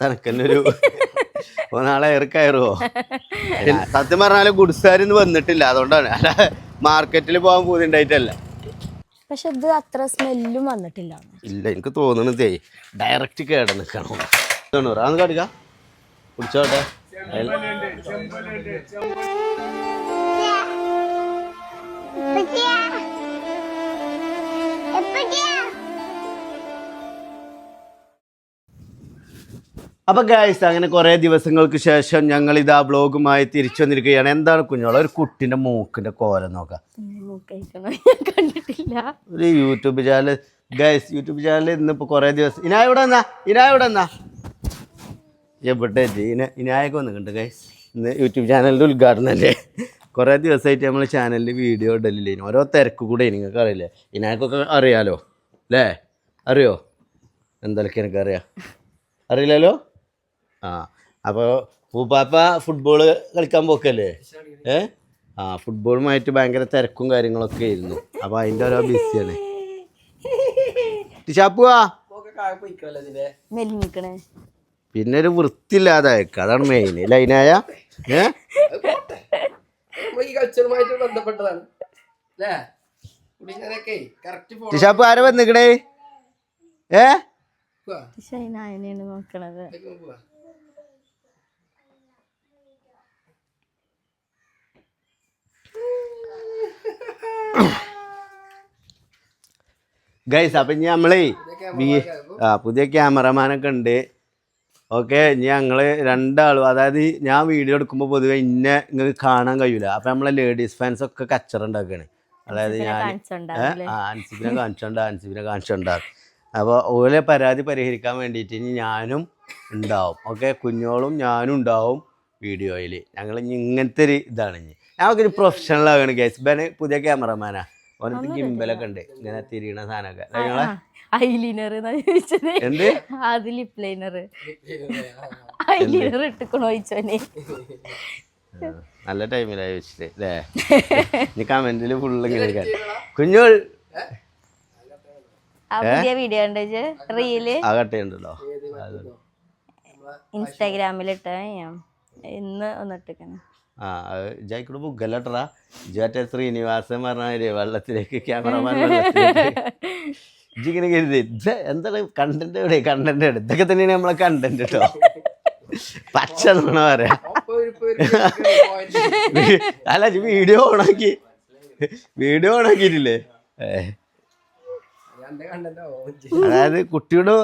തനക്കന്നൊരു നാളെ കയറുമോ? സത്യം പറഞ്ഞാൽ ഗുഡ്സാരിന്ന് വന്നിട്ടില്ല, അതുകൊണ്ടാണ്. അല്ല മാർക്കറ്റിൽ പോകാൻ പൂതിണ്ടായിട്ടല്ല. പക്ഷെ ഇത് അത്ര സ്മെല്ലും വന്നിട്ടില്ല. ഇല്ല, എനിക്ക് തോന്നണതേ ഡയറക്റ്റ് കേട നിൽക്കണം. അതൊന്ന് കാണിക്ക കുടിച്ചോട്ടെ. അപ്പൊ ഗൈസ്, അങ്ങനെ കുറെ ദിവസങ്ങൾക്ക് ശേഷം ഞങ്ങൾ ഇതാ ബ്ലോഗുമായി തിരിച്ചു വന്നിരിക്കുകയാണ്. എന്താണ് കുഞ്ഞോളെ ഒരു കുട്ടിന്റെ മൂക്കിന്റെ കോലം നോക്കാം. കണ്ടിട്ടില്ല. ഒരു YouTube channel guys, YouTube channel ഇന്നിപ്പോ കുറെ ദിവസം ഇവിടെ എന്നാ എവിടെ ഇനായൊക്കെ വന്നിട്ടുണ്ട് ഗൈസ്. ഇന്ന് യൂട്യൂബ് ചാനലിന്റെ ഉദ്ഘാടനം അല്ലേ. കുറെ ദിവസമായിട്ട് നമ്മൾ ചാനലിൽ വീഡിയോ ഇടലില്ലേ, ഓരോ തിരക്ക് കൂടെ നിങ്ങൾക്ക് അറിയില്ലേ. ഇനായൊക്കെ അറിയാലോ അല്ലേ? അറിയോ? എന്തൊക്കെ എനിക്കറിയാം, അറിയില്ലല്ലോ. അപ്പോൾ പൂപ്പാപ്പ ഫുട്ബോള് കളിക്കാൻ പോക്കല്ലേ? ഫുട്ബോളുമായിട്ട് ഭയങ്കര തിരക്കും കാര്യങ്ങളൊക്കെ ആയിരുന്നു. അപ്പോൾ അതിൻ്റെ ഓരോ ബിസിയാണ്. ടിഷാപ്പുവാ പിന്നെ ഒരു വൃത്തിയില്ലാതായേക്ക, അതാണ് മെയിൻ. ലൈനായ ടിഷാപ്പ് ആരെ വന്നിക്കണേ? നോക്കണത് ഗൈസ്. അപ്പം ഇനി നമ്മളേ പുതിയ ക്യാമറമാനൊക്കെ ഉണ്ട്. ഓക്കെ, ഇനി ഞങ്ങൾ രണ്ടാളും, അതായത് ഞാൻ വീഡിയോ എടുക്കുമ്പോൾ പൊതുവെ നിങ്ങൾക്ക് കാണാൻ കഴിയൂല. അപ്പം നമ്മളെ ലേഡീസ് ഫാൻസ് ഒക്കെ കച്ചറ ഉണ്ടാക്കുകയാണ്. അതായത് ഞാൻ ആൻസിബിനെ കാണിച്ചുണ്ടാകും. അപ്പോൾ ഓലെ പരാതി പരിഹരിക്കാൻ വേണ്ടിയിട്ട് ഇനി ഞാനും ഉണ്ടാവും. ഓക്കെ, കുഞ്ഞോളും ഞാനും ഉണ്ടാവും വീഡിയോയിൽ. ഞങ്ങൾ ഇനി ഇങ്ങനത്തെ ഒരു ഇതാണ്. ഇനി ഞങ്ങൾക്കൊരു പ്രൊഫഷണൽ ആകണം ഗൈസ്. ഇവന് പുതിയ ക്യാമറമാനാ, ഓനത്ത് ഗിംബലൊക്കെ ഉണ്ട്, ഇങ്ങനെ തിരിയണ സാധനമൊക്കെ. ഞങ്ങളെ നല്ല ടൈമിലായി വെച്ചിട്ട് അല്ലേ? ഇനി കമന്റിൽ ഫുള്ള് ഇങ്ങനെ കുഞ്ഞോൾ കട്ടുണ്ടല്ലോ ഇൻസ്റ്റാഗ്രാമിലിട്ട് ഇന്ന് ഒന്നിട്ടിരിക്കണം. ജായിക്കൂടെ ബുക്കല്ലട്ടാ ജാറ്റെ ശ്രീനിവാസൻ പറഞ്ഞ വെള്ളത്തിലേക്ക് ക്യാമറമാൻ ഇങ്ങനെ കരുതി എന്താണ് കണ്ടന്റ് എവിടെ ഇതൊക്കെ തന്നെയാണ് നമ്മളെ കണ്ടന്റ് കേട്ടോ. പച്ച എന്നാണ് പറയാ. അല്ല വീഡിയോ ഓണാക്കിയിട്ടില്ലേ? അതായത് കുട്ടിയുടെ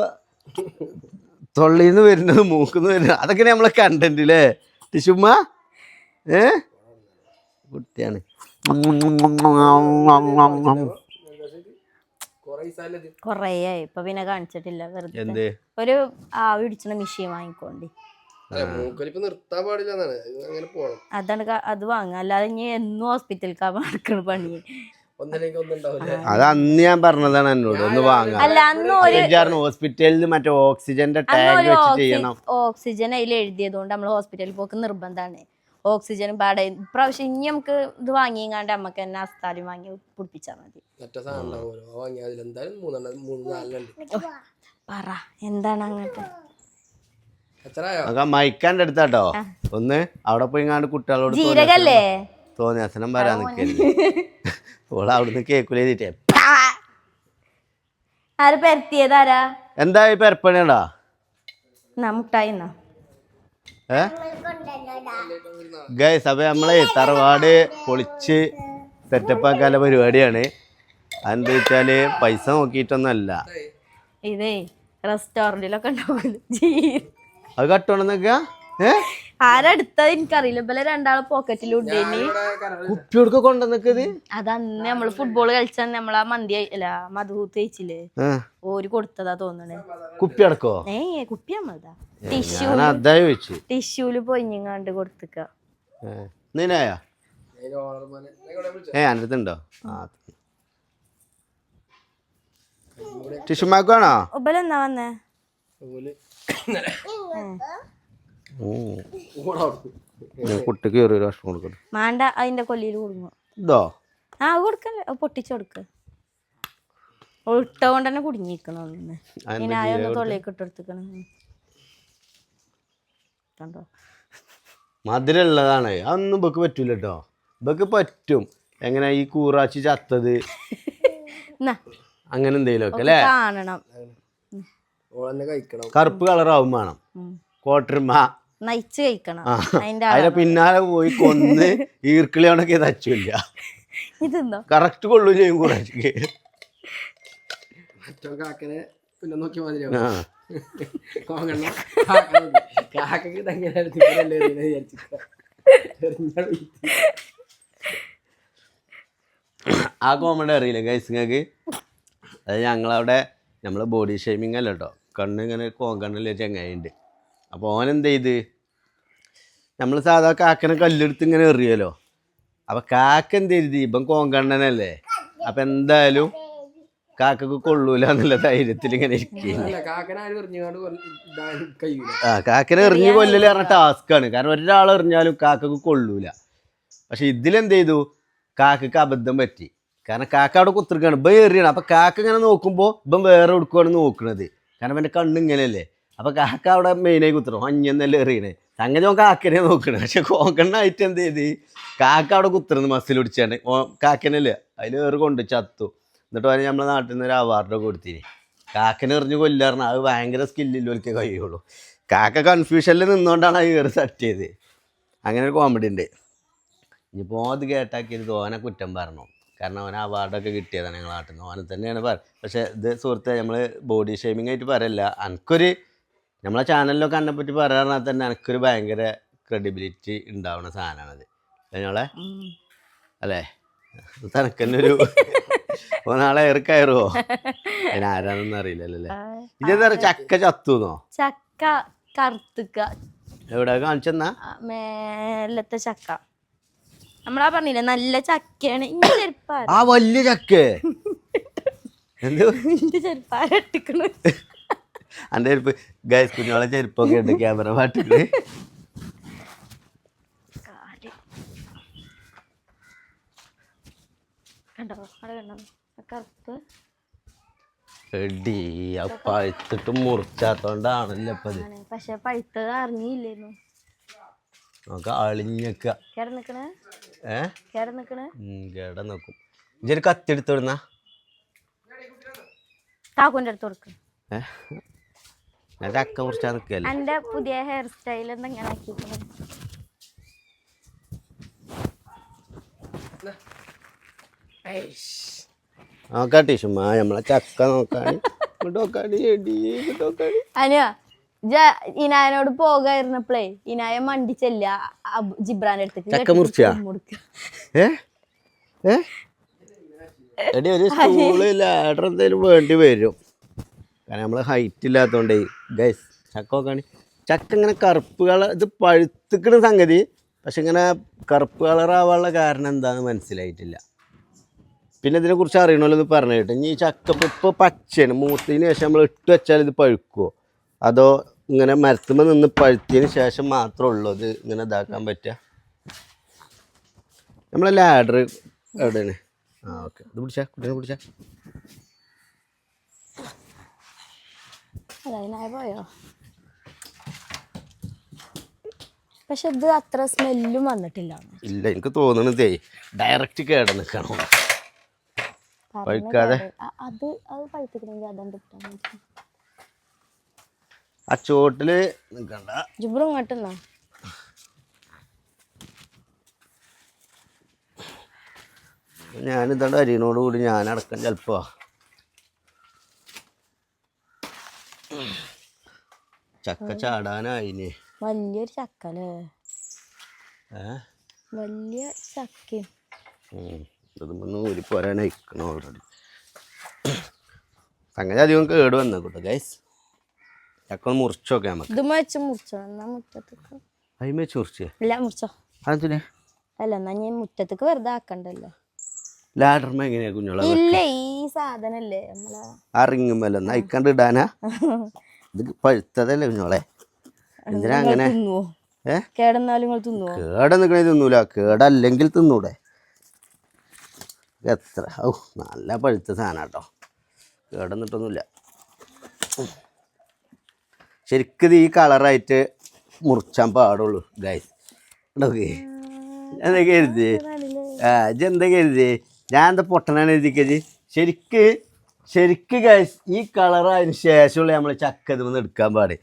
തൊള്ളിന്ന് വരുന്നത് മൂക്കുന്ന് വരുന്നത് അതൊക്കെ നമ്മളെ കണ്ടന്റ് അല്ലേ ടിഷുമ്മ? കുട്ടിയാണ്. കൊറേയായി ഇപ്പൊ പിന്നെ കാണിച്ചിട്ടില്ല. വെറുതെ ഒരു ആവി പിടിച്ച മെഷീൻ വാങ്ങിക്കോണ്ടി. അതാണ് അത് വാങ്ങ, അല്ലാതെ ഇനി എന്നും ഹോസ്പിറ്റലിൽ നടക്കണ പണി. അത് അന്ന് ഞാൻ പറഞ്ഞതാണ് എന്നോട് ഒന്ന് വാങ്ങാൻ. ഹോസ്പിറ്റലിൽ മറ്റേ ഓക്സിജന്റെ ടാങ്ക് വെച്ച് ചെയ്യണം. ഓക്സിജൻ അതിൽ എഴുതിയത് കൊണ്ട് നമ്മൾ ഹോസ്പിറ്റലിൽ പോക്ക് നിർബന്ധമാണ്. ഓക്സിജൻ പാടെ ഇപ്രാവശ്യം ഇനി നമുക്ക് ഇത് വാങ്ങിങ്ങാണ്ട് നമ്മക്ക് തന്നെ അസ്താലും വാങ്ങി പിടിപ്പിച്ചാൽ മതി. പറ എന്താണ് അങ്ങോട്ട് മൈക്കാന്റെ അടുത്താട്ടോ ഒന്ന് അവിടെ പോയി ഇങ്ങാണ്ട് കുട്ടികളോട് ജീരകല്ലേ തോന്നിയാസനം വരാൻ നിൽക്കരുത്. ഓള് അവിടുന്ന് കേക്കുലേതിട്ടേ ആര് പെരത്തിയതാരാ? എന്താ ഈ പെരപ്പണിയാ? മുട്ടായി ഗൈസ്. അപ്പൊ നമ്മളെ തറവാട് പൊളിച്ച് സെറ്റപ്പ് ആക്കാനുള്ള പരിപാടിയാണ്. അതെന്താ വെച്ചാല് പൈസ നോക്കിയിട്ടൊന്നല്ല. ഇതേ റെസ്റ്റോറന്റിലൊക്കെ അത് കട്ടോണെന്നൊക്കെ ആരടുത്തത് എനിക്കറിയില്ല. ഇവലെ രണ്ടാള് പോക്കറ്റിലുണ്ടേനി കുപ്പിയോടൊക്കെ കൊണ്ടുവന്നത്. അതന്ന് നമ്മള് ഫുട്ബോൾ കളിച്ച നമ്മളാ മന്തി അല്ല മധുഹൂത്ത് കഴിച്ചില്ലേ, ഓര് കൊടുത്തതാ തോന്നണേ. കുപ്പി അടക്കോ? കുപ്പി നമ്മളതാ ടിഷ്യൂല് പൊയിങ്ങാണ്ട് കൊടുത്തിക്ക. അടുത്തുണ്ടോ ടിഷ്യൂമാക്കാണോ? ഒബലെന്നാ വന്നേ? കുട്ടിക്ക് ഒരു ഭക്ഷണം കൊടുക്കണം. മാണ്ട അതിന്റെ കൊല്ലിയിൽ കൊടുങ്ങോ? ഇതോ കൊടുക്കല്ലേ, പൊട്ടിച്ചു കൊടുക്ക. ഇട്ട കൊണ്ട് തന്നെ കുടുങ്ങിയിരിക്കണ തൊള്ളിയൊക്കെ ഇട്ടെടുത്തിക്കണം. കണ്ടോ മധുരമുള്ളതാണ്. അതൊന്നും ഇബക്ക് പറ്റൂല കേട്ടോ. ഇബക്ക് പറ്റും. എങ്ങനെ ഈ കൂറാച്ചി ചത്തത് അങ്ങനെ എന്തെങ്കിലും ഒക്കെ അല്ലേ? കാണണം. കറുപ്പ് കളറാവും വേണം. കോട്ടർമ നയിച്ച് കഴിക്കണം. അതിന്റെ പിന്നാലെ പോയി കൊന്ന് ഈർക്കിളിയോണ്ടൊക്കെ തച്ചില്ല. ഇതെന്തോ കറക്റ്റ് കൊള്ളു ചെയ്യും കൂറാച്ചിക്ക്. ആ കോമഡി അറിയില്ല ഗൈസ് നിങ്ങൾക്ക്? അത് ഞങ്ങളവിടെ നമ്മളെ ബോഡി ഷേമിങ് അല്ല കേട്ടോ. കണ്ണിങ്ങനെ കോങ്കണ്ണില്ല ചങ്ങായിണ്ട്. അപ്പോൾ ഓനെന്ത് ചെയ്ത്, നമ്മൾ സാധാ കാക്കനെ കല്ലെടുത്ത് ഇങ്ങനെ എറിയല്ലോ. അപ്പം കാക്ക എന്ത് ചെയ്ത്, ഇപ്പം കോങ്കണ്ണനല്ലേ, അപ്പം എന്തായാലും കാക്കക്ക് കൊള്ളൂല എന്നുള്ള ധൈര്യത്തിൽ ഇങ്ങനെ ഇരിക്കുകയാണ്. കാക്കനെ എറിഞ്ഞ് കൊല്ലല് പറഞ്ഞ ടാസ്ക്കാണ്. കാരണം ഒരാൾ എറിഞ്ഞാലും കാക്കക്ക് കൊള്ളൂല. പക്ഷെ ഇതിലെന്ത് ചെയ്തു, കാക്കക്ക് അബദ്ധം പറ്റി. കാരണം കാക്ക അവിടെ കുത്തിരിക്കുകയാണ്, ഇപ്പം എറിയണം. അപ്പം കാക്ക ഇങ്ങനെ നോക്കുമ്പോൾ ഇപ്പം വേറെ എടുക്കുകയാണ് നോക്കണത്. കാരണം എൻ്റെ കണ്ണ് ഇങ്ങനെയല്ലേ. അപ്പം കാക്ക അവിടെ മെയിനായി കുത്തണം, അഞ്ഞെന്നല്ലേ എറിയണേ. സംഗതി ഓൻ കാക്കനെ നോക്കണേ. പക്ഷെ കോങ്കണ്ണായിട്ട് എന്ത് ചെയ്ത്, കാക്ക അവിടെ കുത്തിരുന്ന് മസിൽ പിടിച്ചാണ്ട് കാക്കനല്ലേ അതിൽ വേറെ കൊണ്ട് ചത്തു. എന്നിട്ട് പറഞ്ഞാൽ നമ്മളെ നാട്ടിൽ നിന്ന് ഒരു അവാർഡൊക്കെ കൊടുത്തിന്. കാക്കനെ എറിഞ്ഞ് കൊല്ലാറിന് അത് ഭയങ്കര സ്കില്ലില്ലോൽക്കേ കഴിയുള്ളൂ. കാക്ക കൺഫ്യൂഷനിൽ നിന്നുകൊണ്ടാണ് അത് കയറി സെറ്റ് ചെയ്ത്. അങ്ങനെ ഒരു കോമഡി ഉണ്ട്. ഇനിയിപ്പോൾ അത് കേട്ടാക്കിയത് ഓനെ കുറ്റം പറഞ്ഞു. കാരണം അവന് അവാർഡൊക്കെ കിട്ടിയതാണ് ഞങ്ങൾ നാട്ടിൽ നിന്ന്. ഓനെ തന്നെയാണ് പക്ഷേ ഇത് സുഹൃത്തെ നമ്മൾ ബോഡി ഷേമിങ് ആയിട്ട് പറയല്ല. എനിക്കൊരു നമ്മളെ ചാനലിലൊക്കെ എന്നെ പറ്റി പറയാറുണ്ടെങ്കിൽ തന്നെ എനിക്കൊരു ഭയങ്കര ക്രെഡിബിലിറ്റി ഉണ്ടാവുന്ന സാധനമാണത് ഞങ്ങളെ അല്ലേ? തനക്കന്നെ ഒരു നാളെ ഏറി കയറുമോ? അതിന് ആരാന്നൊന്നും അറിയില്ലല്ലേ. ഇതെന്താ പറയുക, ചക്ക ചത്തുന്നോ? ചക്ക കറുത്തുക്ക എവിടെ കാണിച്ചെന്നാ? മേലത്തെ ചക്ക നമ്മളാ പറഞ്ഞില്ലേ നല്ല ചക്കയാണ്. ആ വലിയ ചക്കേ ചെരുപ്പാരട്ടിക്കണ എൻ്റെ ചെരുപ്പ് ഗൈസ്, കുഞ്ഞോളെ ചെരുപ്പൊക്കെ ഉണ്ട് ക്യാമറ പാട്ടിട്ട്. കണ്ടോ അവിടെ കണ്ടോ കറുപ്പ് എടി ആ പഴുത്തിട്ട് മുറിച്ചാത്തോണ്ടാണല്ലോ ഇപ്പൊ ഇത്. പക്ഷെ പഴുത്തത് അറിഞ്ഞില്ലേന്നു. നമുക്ക് അളിഞ്ഞക്ക കേട നിക്കണേ കേട നോക്കും. ഇതൊരു കത്തി എടുത്തോടുന്ന കാക്കുന്റെ അടുത്ത് കൊടുക്ക. ഞാൻ ചക്ക മുറിച്ചാ നിക്കല്ലേ. എന്റെ പുതിയ ഹെയർ സ്റ്റൈൽ എന്തെങ്ങനെ ആക്കിയിരിക്കണേ. നോക്കാട്ടി ചുമ്മാ നമ്മളെ ചക്ക നോക്കാണ്. അനിയ ഇനായനോട് പോകായിരുന്നപ്പോഴേ ഇനായ മണ്ടിച്ചല്ല ജിബ്രാന്റെ അടുത്തേക്ക് ചക്ക മുറിച്ചാ എടി ഒരു സ്കൂള് ലാഡർ എന്തായാലും വേണ്ടി വരും. കാരണം നമ്മള് ഹൈറ്റ് ഇല്ലാത്തോണ്ടേ ഗൈസ് ചക്ക നോക്കാണ്. ചക്ക ഇങ്ങനെ കറുപ്പ് കളർ, ഇത് പഴുത്തിക്കണ സംഗതി. പക്ഷെ ഇങ്ങനെ കറുപ്പ് കളറാവാനുള്ള കാരണം എന്താണെന്ന് മനസ്സിലായിട്ടില്ല. പിന്നെ ഇതിനെക്കുറിച്ച് അറിയണമല്ലോ എന്ന് പറഞ്ഞു കേട്ടോ. ഇനി ഈ ചക്ക ഇപ്പോൾ പച്ചയാണ്, മൂത്തതിന് ശേഷം നമ്മൾ ഇട്ട് വെച്ചാൽ ഇത് പഴുക്കുമോ, അതോ ഇങ്ങനെ മരത്തുമ്പോൾ നിന്ന് പഴുത്തതിന് ശേഷം മാത്രമേ ഉള്ളൂ ഇത് ഇങ്ങനെ ഇതാക്കാൻ പറ്റുക? നമ്മളെ ലാഡർ എവിടെയാണ്? ആ ഓക്കെ, ഇത് പിടിച്ചാ കുട്ടീനെ പിടിച്ചാ. പോയോ? പക്ഷെ ഇത് അത്ര സ്മെല്ലും വന്നിട്ടില്ല. ഇല്ല, എനിക്ക് തോന്നണതേ ഡയറക്റ്റ് കേട നിൽക്കണം പഴുക്കാതെ. അത് പഴുത്തിക്കണമെങ്കിൽ അതാണ്ട് ആ ചോട്ടില് നിൽക്കണ്ട. ജിബ്രു ഇങ്ങോട്ടെന്നാ ഞാനിതാണ്ട് അരിനോട് കൂടി ഞാനടക്കം ചിലപ്പോ ചക്ക ചാടാനായിന്. വലിയൊരു ചക്ക അല്ലേ? വലിയ ചക്ക ഊരി പോരാനയക്കണോ ഓൾറെഡി. സംഗതി അധികം കേട് വന്ന കൂട്ടോ ഗൈസ്. ചക്ക ഒന്ന് മുറിച്ചോക്കെ നമുക്ക്. ഇത് വെച്ച് മുറിച്ചോ എന്നാ മുറ്റത്തേക്ക്. അതിന് വെച്ച് മുറിച്ചേ? ഇല്ല മുറിച്ചോ. അതെന്തിനാ? അല്ല എന്നാ ഞാൻ മുറ്റത്തേക്ക് വെറുതെ ആക്കണ്ടല്ലോ. ലാഡർമ എങ്ങനെയാ കുഞ്ഞോളെ? ഇല്ല ഈ സാധനല്ലേ നമ്മളെ ആ റിങ്ങുമല്ലോ നയിക്കാണ്ട് ഇടാനാ? ഇത് പഴുത്തതല്ലേ കുഞ്ഞോളെ? എന്തിനാ അങ്ങനെ? കേടെന്നാലും നിങ്ങൾ തിന്നുവോ? കേട നിക്കണേ തിന്നൂല, കേടല്ലെങ്കിൽ തിന്നൂടെ. എത്ര നല്ല പഴുത്ത സാധനം കേട്ടോ, കേടന്നിട്ടൊന്നുമില്ല. ശരിക്കും ഈ കളറായിട്ട് മുറിച്ചാൻ പാടുള്ളൂ ഗൈസ്. നോക്കേ എന്താ കരുതി ഇതെന്താ കരുതി ഞാൻ എന്താ പൊട്ടനാണ് എഴുതിക്കത്. ശരിക്ക് ഗൈസ് ഈ കളറായതിന് ശേഷമുള്ള നമ്മൾ ചക്ക ഇതൊന്നും എടുക്കാൻ പാട്.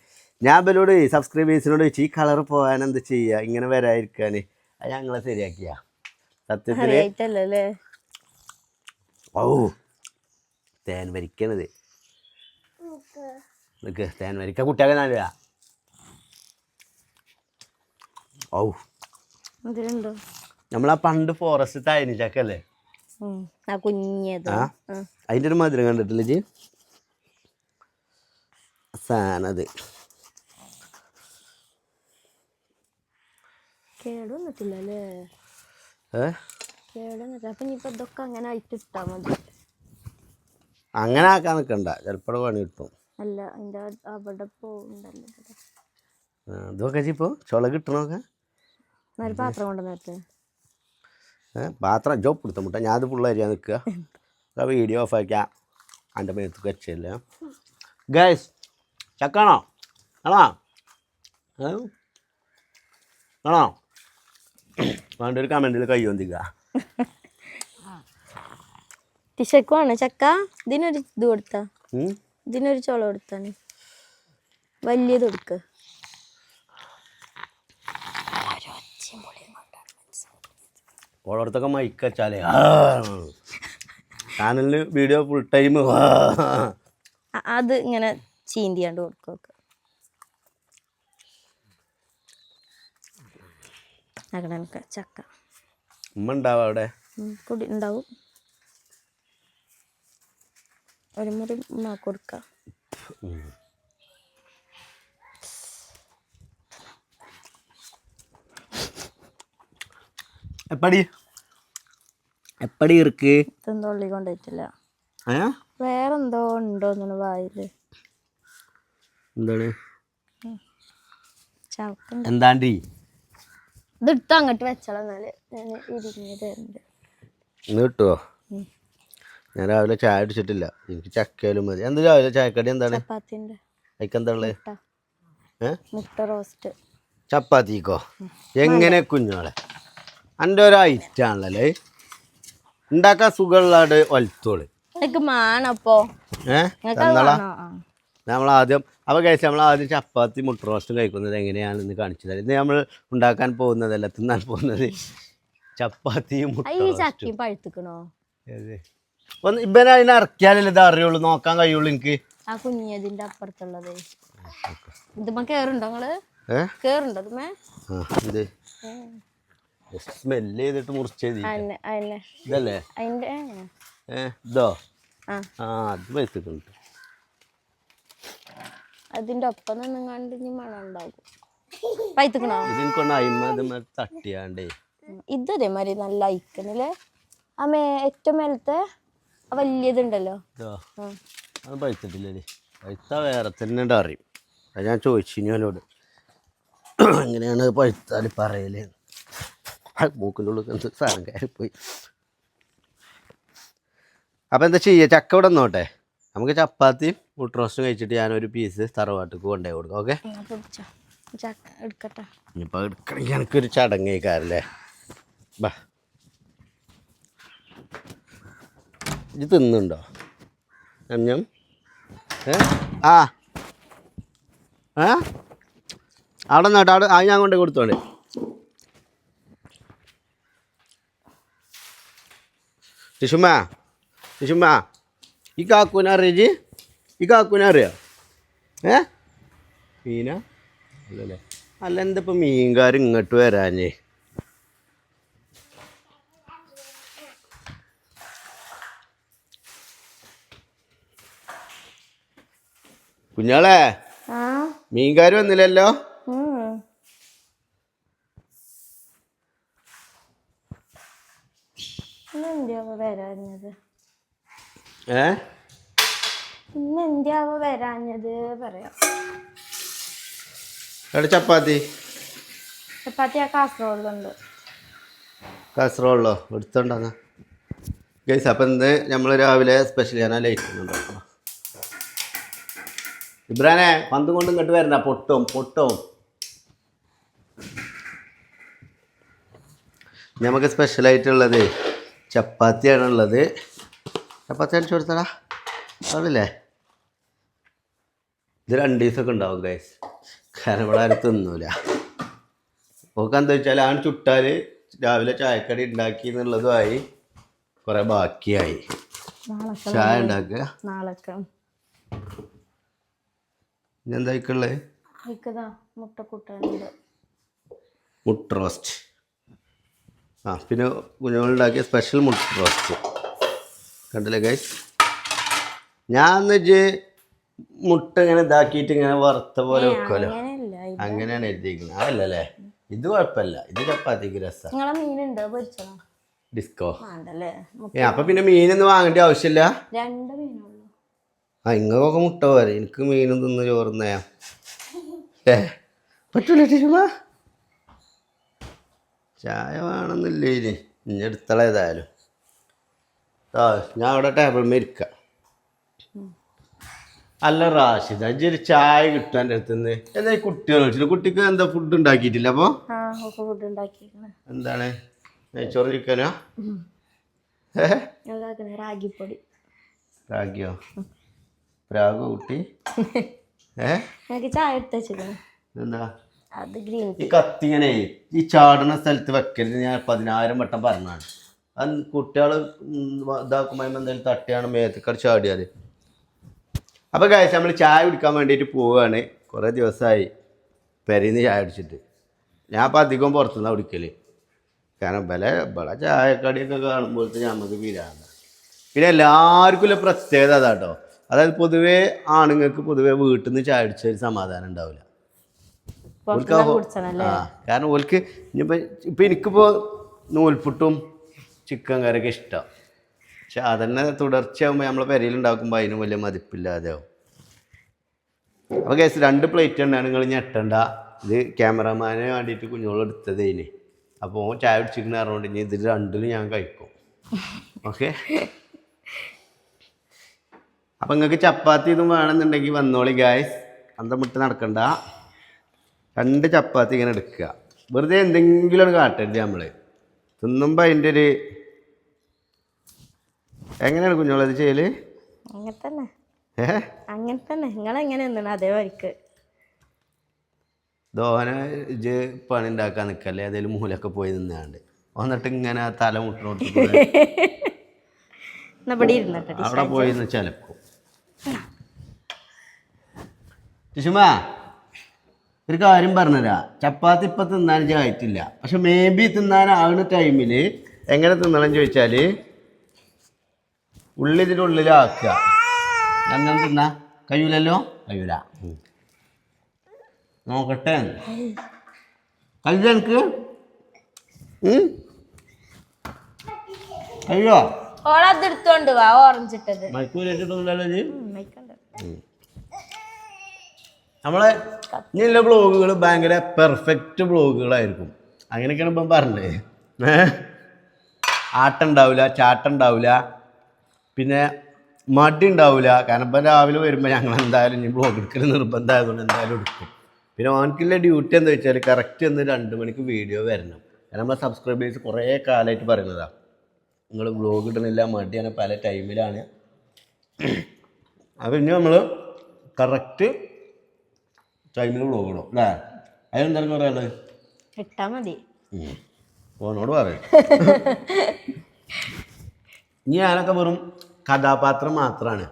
ഞാൻ ഇവരോട് സബ്സ്ക്രൈബേഴ്സിനോട് ചോദിച്ചു ഈ കളർ പോകാൻ എന്താ ചെയ്യുക ഇങ്ങനെ വരാതിരിക്കാൻ. അത് ഞങ്ങളെ ശരിയാക്കിയ സത്യത്തില്. ഓ തേൻ വരിക്കണത് നിക്ക് തേൻ വരിക്ക കുട്ടിയാകെ നല്ല. ഓ നമ്മളാ പണ്ട് ഫോറസ്റ്റ് തൈനി ചക്കല്ലേ അതിൻ്റെ ഒരു മധുരം കണ്ടിട്ടില്ല ജി സാധനത്. അങ്ങനെ ആക്കാൻ നിൽക്കണ്ട ചിലപ്പോൾ പണി കിട്ടും. ഇതൊക്കെ ഇപ്പോൾ ചുള കിട്ടണമൊക്കെ പാത്രം ജോപ്പ് എടുത്ത മുട്ട ഞാനത് പിള്ളേരിയാ നിൽക്കുക വീഡിയോ ഓഫ് ആക്കിയാൽ എൻ്റെ മേത്ത് വെച്ചല്ലേ. ഗൈസ് ചക്കാണോ ആണോ ആണോ വേണ്ട ഒരു കമൻറ്റിൽ കൈ വന്നിക്കുക. ടിഷക്കുവാണ് ചക്ക. ഇതിനൊരു ഇത് കൊടുത്താ ഇതിനൊരു ചോള കൊടുത്താണ് വലിയത് കൊടുക്ക. ഓരോരുത്തൊക്കെ മൈക്ക് വെച്ചാലേ ചാനലിന് വീഡിയോ ഫുൾ ടൈം അത് ഇങ്ങനെ ചീന്തിയാണ്ട് കൊടുക്കുക. അങ്ങനെ ചക്ക ഉമ്മ ഉണ്ടാവും അവിടെ കുടി ഉണ്ടാവും. ഒരു മുറി കൊടുക്കാം. എപ്പടി ഇருக்கு തൊള്ളി കൊണ്ടിട്ടില്ല. വേറെന്തോ ഉണ്ടോന്നു വായില് എന്താണ് എന്താണ്ടി ഇതെടുത്ത് അങ്ങോട്ട് വെച്ചോളാം. എന്നാല് ഞാൻ ഇരിഞ്ഞ് തരുന്നുണ്ട്. ഇന്ന് കിട്ടുമോ? ഞാൻ രാവിലെ ചായ അടിച്ചിട്ടില്ല. എനിക്ക് ചക്കയിലും മതി. എന്താ രാവിലെ ചായക്കടി എന്താണ്? ചപ്പാത്തിൻ്റെ അതിക്കെന്താ ഉള്ളത്? മുട്ട റോസ്റ്റ്. ചപ്പാത്തിക്കോ? എങ്ങനെ കുഞ്ഞോളെ എൻ്റെ ഒരു ഐറ്റാണല്ലേ ഉണ്ടാക്കാൻ സുഖമുള്ളാട് ഒലത്തോള് നമ്മളാദ്യം അപ്പോൾ കഴിച്ചാൽ നമ്മളാദ്യം ചപ്പാത്തി മുട്ട റോസ്റ്റും കഴിക്കുന്നത് എങ്ങനെയാണെന്ന് കാണിച്ചു തരാം. ഇത് നമ്മൾ ഉണ്ടാക്കാൻ പോകുന്നതല്ല തിന്നാൻ പോകുന്നത് ചപ്പാത്തിയും മുട്ട റോസ്റ്റും. ഇവനെ അതിനെ ഇറക്കിയാലല്ലേ ഇത് അറിയുള്ളൂ നോക്കാൻ കഴിയുള്ളൂ. എനിക്ക് ആ കുഞ്ഞതിന്റെ അപ്പുറത്തുള്ളത് ഇതുമ്മ കേറുണ്ടോ നിങ്ങള്? കേറുണ്ടോ ഇതുമ്മ? സ്മെല്ല് ചെയ്തിട്ട് മുറിച്ചത് ഇതല്ലേ ഇതോ? അത് വെച്ചിട്ടുണ്ട്. അതിന്റെ ഒപ്പം നിന്നും കണ്ട് ഇനി മണം ഉണ്ടാകും. പൈത്തിക്കണോ ഇതിനെ അയിമ തട്ടിയാണ്ടേ ഇത് അതേമാതിരി നല്ല ഐക്കണില്ലേ ഏറ്റവും മേലത്തെ വലിയതുണ്ടല്ലോ. അത് പഴുത്തിട്ടില്ലേ? പഴുത്ത വേറെ തന്നെ അറിയും. അത് ഞാൻ ചോദിച്ചു അവനോട് എങ്ങനെയാണ് പഴുത്താൽ പറയല്. മൂക്കിൻ്റെ ഉള്ളിൽ എന്ത് സാധനം കയറിപ്പോയി. അപ്പം എന്താ ചെയ്യുക? ചക്ക ഇവിടെ നോട്ടെ. നമുക്ക് ചപ്പാത്തിയും മുട്ട റോസ്റ്റും കഴിച്ചിട്ട് ഞാനൊരു പീസ് തറവാട്ടിക്ക് കൊണ്ടുപോയി കൊടുക്കാം. ഓക്കെ എടുക്കട്ടെ. ഇനിയിപ്പോൾ എടുക്കണമെങ്കിൽ എനിക്കൊരു ചടങ്ങേക്കാരല്ലേ. ബാ ഇത് തിന്നുണ്ടോ? ഞാൻ അവിടെ നോട്ടെ. അവിടെ ഞാൻ കൊണ്ടുപോയി കൊടുത്തോളേ. ടിഷുമ്മ ഈ കാക്കൂനെ അറിയിച്ച്? ഈ കാക്കൂനെ അറിയോ? മീന അല്ലല്ലേ? അല്ല എന്താ ഇപ്പം മീൻകാർ ഇങ്ങോട്ട് വരാഞ്ഞേ? കുഞ്ഞാളെ മീൻകാർ വന്നില്ലല്ലോ. ചപ്പാത്തി ചപ്പാത്തി കാസറോളുണ്ട്. കാസറോളോ എടുത്തോണ്ടാ ഗൈസ്. അപ്പം ഇന്ന് നമ്മൾ രാവിലെ സ്പെഷ്യൽ ചെയ്യാനാ ലൈറ്റ് ഇബ്രാനെ പന്ത് കൊണ്ട് ഇങ്ങോട്ട് വരണ്ട. പൊട്ടും നമുക്ക് സ്പെഷ്യലായിട്ടുള്ളത് ചപ്പാത്തിയാണുള്ളത്. ചപ്പാത്തി അടിച്ചു കൊടുത്തടാ അതല്ലേ. ഇത് 2 ദിവസമൊക്കെ ഉണ്ടാവും ഗൈസ്, കാരണം ഇവിടെ ആരും തിന്നൂല. ഓക്കെ എന്താ വെച്ചാൽ ആണ് ചുട്ടാൽ രാവിലെ ചായക്കടി ഉണ്ടാക്കി എന്നുള്ളതുമായി കുറേ ബാക്കിയായി. ചായ ഉണ്ടാക്കുക ഇനെന്തായിക്കുള്ളത്? മുട്ട റോസ്റ്റ്. പിന്നെ കുഞ്ഞുങ്ങളുണ്ടാക്കിയ സ്പെഷ്യൽ മുട്ട റോസ്റ്റ് കണ്ടില്ലേ ഗൈസ്. ഞാൻ വെച്ച് മുട്ട ഇങ്ങനെ ഇതാക്കിയിട്ട് ഇങ്ങനെ വറുത്ത പോലെ വെക്കുമല്ലോ, അങ്ങനെയാണ് എഴുതിയിരിക്കുന്നത്. അതല്ലേ, ഇത് കുഴപ്പമില്ല, ഇത് ചപ്പാത്തിക്ക് രസം. ഡിസ്കോ അപ്പൊ പിന്നെ മീനൊന്നും വാങ്ങേണ്ട ആവശ്യമില്ല. ഇങ്ങക്കൊക്കെ മുട്ട പോരെ, എനിക്ക് മീനും തിന്ന് ചോറുന്നയാ പറ്റൂല. ചായ വേണമെന്നില്ലേ ഇനി എടുത്തള ഏതായാലും. ഞാൻ അവിടെ ടേബിളിൽ ഇരിക്കാം. അല്ല റാഷിദ, ഒരു ചായ കിട്ടും എൻ്റെ അടുത്ത് നിന്ന്. എന്താ കുട്ടികൾ വിളിച്ചിട്ട്? കുട്ടിക്ക് എന്താ ഫുഡ് ഉണ്ടാക്കിയിട്ടില്ല? അപ്പൊ എന്താണ് നെയ്ച്ചോറ് ചിക്കനോ? റാഗിയോ? പ്രാഗോ കുട്ടി? എന്താ ഈ കത്തിങ്ങനെ ഈ ചാടുന്ന സ്ഥലത്ത് വെക്കരുത്. ഞാൻ 10,000 വട്ടം പറഞ്ഞാണ്. അത് കുട്ടികൾ ഇതാക്കുമ്പോൾ എന്തായാലും തട്ടിയാണ് മേത്തക്കടി ചാടിയാൽ. അപ്പോൾ കഴിച്ച് നമ്മൾ ചായ കുടിക്കാൻ വേണ്ടിയിട്ട് പോവുകയാണ്. കുറേ ദിവസമായി പെരയിന്ന് ചായ കുടിച്ചിട്ട്. ഞാൻ അപ്പോൾ അധികം പുറത്തുനിന്നാണ് കുടിക്കൽ. കാരണം ഇവിടെ ചായക്കടിയൊക്കെ കാണുമ്പോഴത്തെ നമുക്ക് വീരാണ്. പിന്നെ എല്ലാവർക്കും ഉള്ള പ്രത്യേകത അതാട്ടോ. അതായത് പൊതുവേ ആണുങ്ങൾക്ക് പൊതുവേ വീട്ടിൽ നിന്ന് ചായ കുടിച്ച ഒരു സമാധാനം ഉണ്ടാവില്ല. കാരണം ഓൽക്ക് ഇപ്പം എനിക്കിപ്പോൾ നൂൽപുട്ടും ചിക്കൻ കറിയൊക്കെ ഇഷ്ടം. പക്ഷെ അതന്നെ തുടർച്ചയാകുമ്പോൾ നമ്മളെ പെരയിൽ ഉണ്ടാക്കുമ്പോൾ അതിന് വലിയ മതിപ്പില്ലാതെ ആവും. അപ്പോൾ കേസ് 2 പ്ലേറ്റ് ഉണ്ടാണ്, നിങ്ങൾ ഞെട്ടണ്ട. ഇത് ക്യാമറമാനെ വേണ്ടിയിട്ട് കുഞ്ഞോളം എടുത്തതേന്. അപ്പോൾ ചായ കുടിച്ചിരിക്കുന്ന പറഞ്ഞുകൊണ്ട് ഇനി ഇതിൽ 2 ഞാൻ കഴിക്കും. ഓക്കെ, അപ്പം നിങ്ങൾക്ക് ചപ്പാത്തി ഇതും വേണമെന്നുണ്ടെങ്കിൽ വന്നോളി ഗായ്സ്. അന്തമുട്ട് നടക്കണ്ട. 2 ചപ്പാത്തി ഇങ്ങനെ എടുക്കുക. വെറുതെ എന്തെങ്കിലും ഒരു കാട്ടരുത്. നമ്മൾ തിന്നുമ്പോൾ അതിൻ്റെ ഒരു എങ്ങനെയാണ് കുഞ്ഞോളത് ചെയ്യല്? ദോന ഇജ് പണി ഉണ്ടാക്കാൻ നിൽക്കല്ലേ, ഏതെങ്കിലും മൂലൊക്കെ പോയി നിന്നാണ്ട് വന്നിട്ട് ഇങ്ങനെ തല മുട്ടിനോട്ട് അവിടെ പോയി നിന്ന് ചിലപ്പോൾ. ശിശുമാ ഒരു കാര്യം പറഞ്ഞുതരാ. ചപ്പാത്തി ഇപ്പം തിന്നാൻ ആയിട്ടില്ല, പക്ഷെ മേ ബി തിന്നാനാകുന്ന ടൈമിൽ എങ്ങനെ തിന്നണം ചോദിച്ചാൽ ഉള്ളി ഇതിൻ്റെ ഉള്ളിലാക്കുക. അങ്ങനെ തിന്നാ കഴിയൂലല്ലോ? കഴിയൂല. നോക്കട്ടെ, കഴിയോ എനിക്ക്? കഴിയോ? നമ്മളെ ഇനിയുള്ള ബ്ലോഗുകൾ ഭയങ്കര പെർഫെക്റ്റ് ബ്ലോഗുകളായിരിക്കും. അങ്ങനെയൊക്കെയാണ് ഇപ്പം പറഞ്ഞത്. ആട്ടുണ്ടാവില്ല, ചാട്ടുണ്ടാവില്ല, പിന്നെ മടി ഉണ്ടാവില്ല. കാരണം ഇപ്പം രാവിലെ വരുമ്പോൾ ഞങ്ങൾ എന്തായാലും ഇനി ബ്ലോഗ് എടുക്കൽ നിർബന്ധമായതുകൊണ്ട് എന്തായാലും എടുക്കും. പിന്നെ ഓനക്കുള്ള ഡ്യൂട്ടി എന്താ വെച്ചാൽ കറക്റ്റ് 2 മണിക്ക് വീഡിയോ വരണം. കാരണം നമ്മളെ സബ്സ്ക്രൈബേഴ്സ് കുറേ കാലമായിട്ട് പറയുന്നതാണ്, നിങ്ങൾ ബ്ലോഗ് ഇടുന്നില്ല, മടിയാണ്, പല ടൈമിലാണ്. അപ്പം ഇനി നമ്മൾ കറക്റ്റ് ടൈമിൽ ബ്ലോഗ് ഇടും അല്ലേ? അതിനെന്താണ് പറയാനുള്ളത്? ഇട്ടാ മതി. ഓനോട് പറയാം. ഇനി ഞാനൊക്കെ വെറും കഥാപാത്രം മാത്രമാണ്.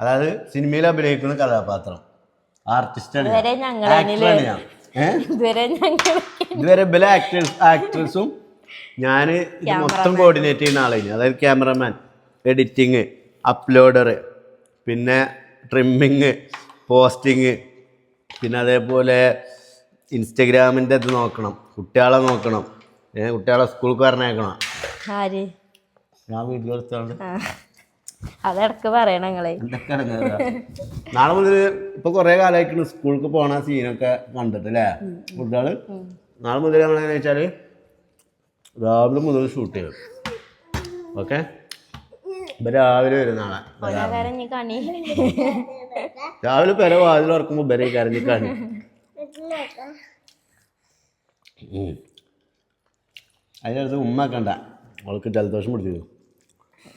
അതായത് സിനിമയിൽ അഭിനയിക്കുന്ന കഥാപാത്രം, ആർട്ടിസ്റ്റാണ് ഞാൻ. ഇതുവരെ ബല ആക്ട്രസും ഞാൻ ഇത് മൊത്തം കോർഡിനേറ്റ് ചെയ്യുന്ന ആളായിരുന്നു. അതായത് ക്യാമറമാൻ, എഡിറ്റിങ്, അപ്ലോഡർ, പിന്നെ ട്രിമ്മിങ്, പോസ്റ്റിങ്, പിന്നെ അതേപോലെ ഇൻസ്റ്റഗ്രാമിൻ്റെ ഇത് നോക്കണം, കുട്ടികളെ നോക്കണം, കുട്ടികളെ സ്കൂൾക്ക് പറഞ്ഞേക്കണം. ഞാൻ വീഡിയോ എടുത്തോണ്ട് അതെടക്ക് പറയണം നിങ്ങളെ. നാളെ മുതൽ ഇപ്പൊ കൊറേ കാലമായിട്ട് സ്കൂൾക്ക് പോണ സീനൊക്കെ കണ്ടിട്ട് അല്ലേ കുട്ടികള്. നാളെ മുതൽ നമ്മൾ എങ്ങനെ വെച്ചാല് രാവിലെ മുതൽ ഷൂട്ട് ചെയ്യും. ഓക്കെ, ഇപ്പൊ രാവിലെ വരും. നാളെ രാവിലെ പെര വാതിൽ ഉറക്കുമ്പോ ബരെ കരഞ്ഞ് കാണി. അതിനടുത്ത് ഉമ്മക്കണ്ട അവൾക്ക് ജലദോഷം പിടിച്ചിരുന്നു.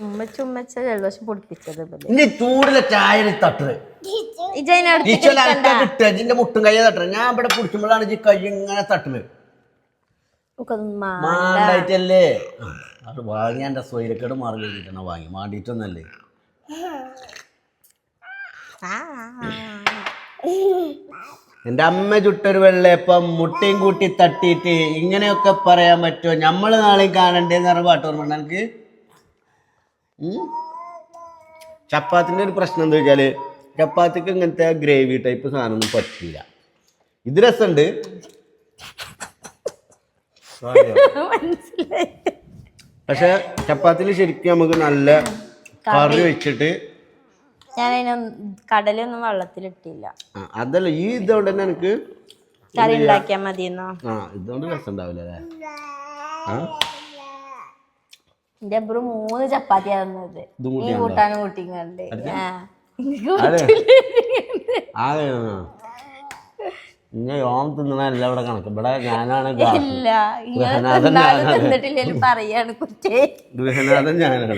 ഉമ്മച്ച ജലദോഷം പൊടിപ്പിച്ചത് ഇനി ചൂടിലെ ചായ തട്ടത് ഇതിന്റെ മുട്ടും കയ്യെ തട്ടത്. ഞാൻ ഇവിടെ പിടിച്ചുമ്പോഴാണ് ഈ കൈ ഇങ്ങനെ തട്ടല്. മാണ്ടായിട്ടല്ലേ അത് വാങ്ങി. എൻ്റെ സ്വൈരക്കേട് മാറി കഴിഞ്ഞിട്ടാണ് വാങ്ങി. മാണ്ടിയിട്ടൊന്നല്ലേ. എൻ്റെ അമ്മ ചുട്ടൊരു വെള്ളയപ്പം മുട്ടയും കൂട്ടി തട്ടിയിട്ട് ഇങ്ങനെയൊക്കെ പറയാൻ പറ്റുമോ? നമ്മൾ നാളെയും കാണണ്ടേന്ന് പറഞ്ഞ പാട്ട് ഓർമ്മ എനിക്ക്. ചപ്പാത്തിൻ്റെ ഒരു പ്രശ്നം എന്താ വെച്ചാൽ ചപ്പാത്തിക്ക് ഇങ്ങനത്തെ ഗ്രേവി ടൈപ്പ് സാധനമൊന്നും പറ്റില്ല. ഇത് രസമുണ്ട്. പക്ഷെ ചപ്പാത്തിയിൽ ശരിക്കും നമുക്ക് നല്ല കറി വെച്ചിട്ട് ഞാൻ കടലൊന്നും വെള്ളത്തിലിട്ടില്ല. അതല്ല ഈ ഇതോടെ തന്നെ എനിക്ക് കറി ഉണ്ടാക്കിയാ മതിയെന്നോ. ഇതുകൊണ്ട് രസം ഉണ്ടാവില്ല അല്ലേ? എന്റെ ബ്രോ 3 ചപ്പാത്തി ആകുന്നത് ഈ കൂട്ടാനും കൂട്ടിങ്ങണ്ട്. ഇങ്ങനെ ഓം തിന്നണല്ല ഇവിടെ കണക്ക്. ഇവിടെ ഞാനാണ് പറയാണ് ഗൃഹനാഥൻ. ഞാനാണ്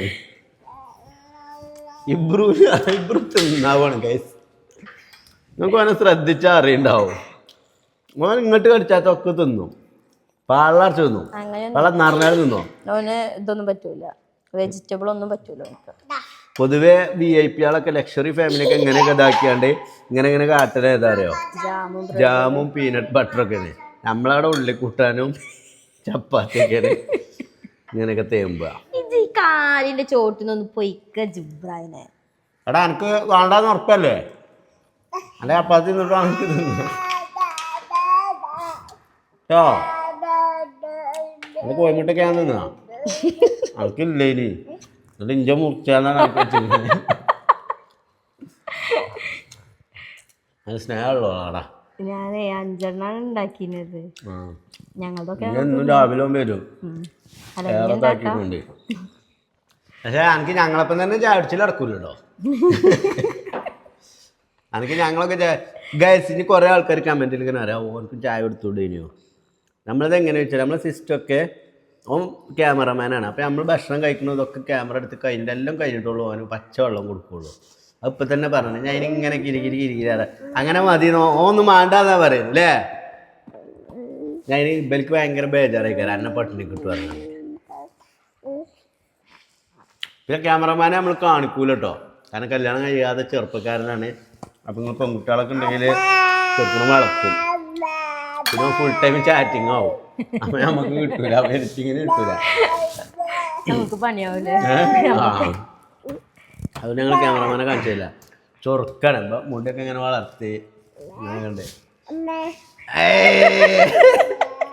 ഇബ്രു തിന്നാവാണ് ഗൈസ്. നമുക്ക് അവനെ ശ്രദ്ധിച്ചാൽ അറിയണ്ടാവും. ഓൻ ഇങ്ങോട്ട് കടിച്ചാത്തൊക്കെ തിന്നും. പള്ളടച്ച് തിന്നും. പള്ള നിറഞ്ഞാൽ തിന്നോ? ഇതൊന്നും പറ്റൂല. വെജിറ്റബിൾ ഒന്നും പറ്റൂല. പൊതുവെ VIP ആളൊക്കെ ലക്ഷറി ഫാമിലിയൊക്കെ ഇങ്ങനെയൊക്കെ ഇതാക്കിയാണ്ട് ഇങ്ങനെ കാട്ടല് ഏതാ അറിയോ? ജാമും പീനട്ട് ബട്ടറൊക്കെയാണ്. നമ്മളവിടെ ഉള്ളി കൂട്ടാനും ചപ്പാത്തിയൊക്കെയാണ് ഇങ്ങനെയൊക്കെ തേമ്പുക. ഈ കാലിന്റെ ചോട്ടിനൊന്ന് പൊയ്ക്ക ജിബ്രാനെ. എടാ എനിക്ക് വേണ്ടാന്ന് ഉറപ്പല്ലേ? അല്ലെ ചപ്പാത്തി തിന്നിട്ട് എനിക്ക് തിന്നു കോയമുട്ടൊക്കെ ഞാൻ തിന്നാ. അനക്കില്ലേ ഇനി എന്നിട്ട് ഇഞ്ച മുറിച്ചാന്നാണ് അത് സ്നേഹമുള്ളൂ ആടാ. ഞാനേ 5 ഉണ്ടാക്കിയത്. ഞങ്ങളതൊക്കെ എന്നും രാവിലെ വരും ആക്കിയിട്ടുണ്ട്. പക്ഷെ എനിക്ക് ഞങ്ങളപ്പം തന്നെ ചാടിച്ചിൽ നടക്കൂലോ. എനിക്ക് ഞങ്ങളൊക്കെ ഗൈസ് ഇനി കുറേ ആൾക്കാർ കമൻറ്റിൽ ഇങ്ങനെ അറിയാം ഓർക്കും ചായ കൊടുത്തുകൊണ്ട് ഇനിയോ. നമ്മളത് എങ്ങനെ വെച്ചാൽ നമ്മളെ സിസ്റ്റമൊക്കെ ഓൻ ക്യാമറമാനാണ്. അപ്പോൾ നമ്മൾ ഭക്ഷണം കഴിക്കുന്നതൊക്കെ ക്യാമറ എടുത്ത് കഴിഞ്ഞിട്ട് എല്ലാം കഴിഞ്ഞിട്ടുള്ളൂ. അവന് പച്ചവെള്ളം കൊടുക്കുള്ളൂ. അപ്പം തന്നെ പറഞ്ഞു ഞാൻ ഇങ്ങനെ കിരികിരിക്കാതെ അങ്ങനെ മതി. ഓന്ന് മാണ്ടാന്നാ പറയുന്നു അല്ലേ? ഞാൻ ഇവർക്ക് ഭയങ്കര ബേജാറായിക്കാരം എന്നെ പട്ടിണി കിട്ടുമായിരുന്നു. പിന്നെ ക്യാമറമാനെ നമ്മൾ കാണിക്കൂല കേട്ടോ. കാരണം കല്യാണം കഴിയാതെ ചെറുപ്പക്കാരനാണ്. അപ്പം നിങ്ങൾ പെൺകുട്ടികളൊക്കെ ഉണ്ടെങ്കിൽ ചെറുപ്പം വളർത്തും. പിന്നെ ഫുൾ ടൈം ചാറ്റിങ് ആവും. അപ്പം നമുക്ക് കിട്ടൂല. എഡിറ്റിങ്ങിന് കിട്ടൂല. അത് ഞങ്ങൾ ക്യാമറമാനെ കാണിച്ചില്ല. ചൊറുക്കാണ്. ഇപ്പം മുടിയൊക്കെ ഇങ്ങനെ വളർത്തി അങ്ങനെ കണ്ടേ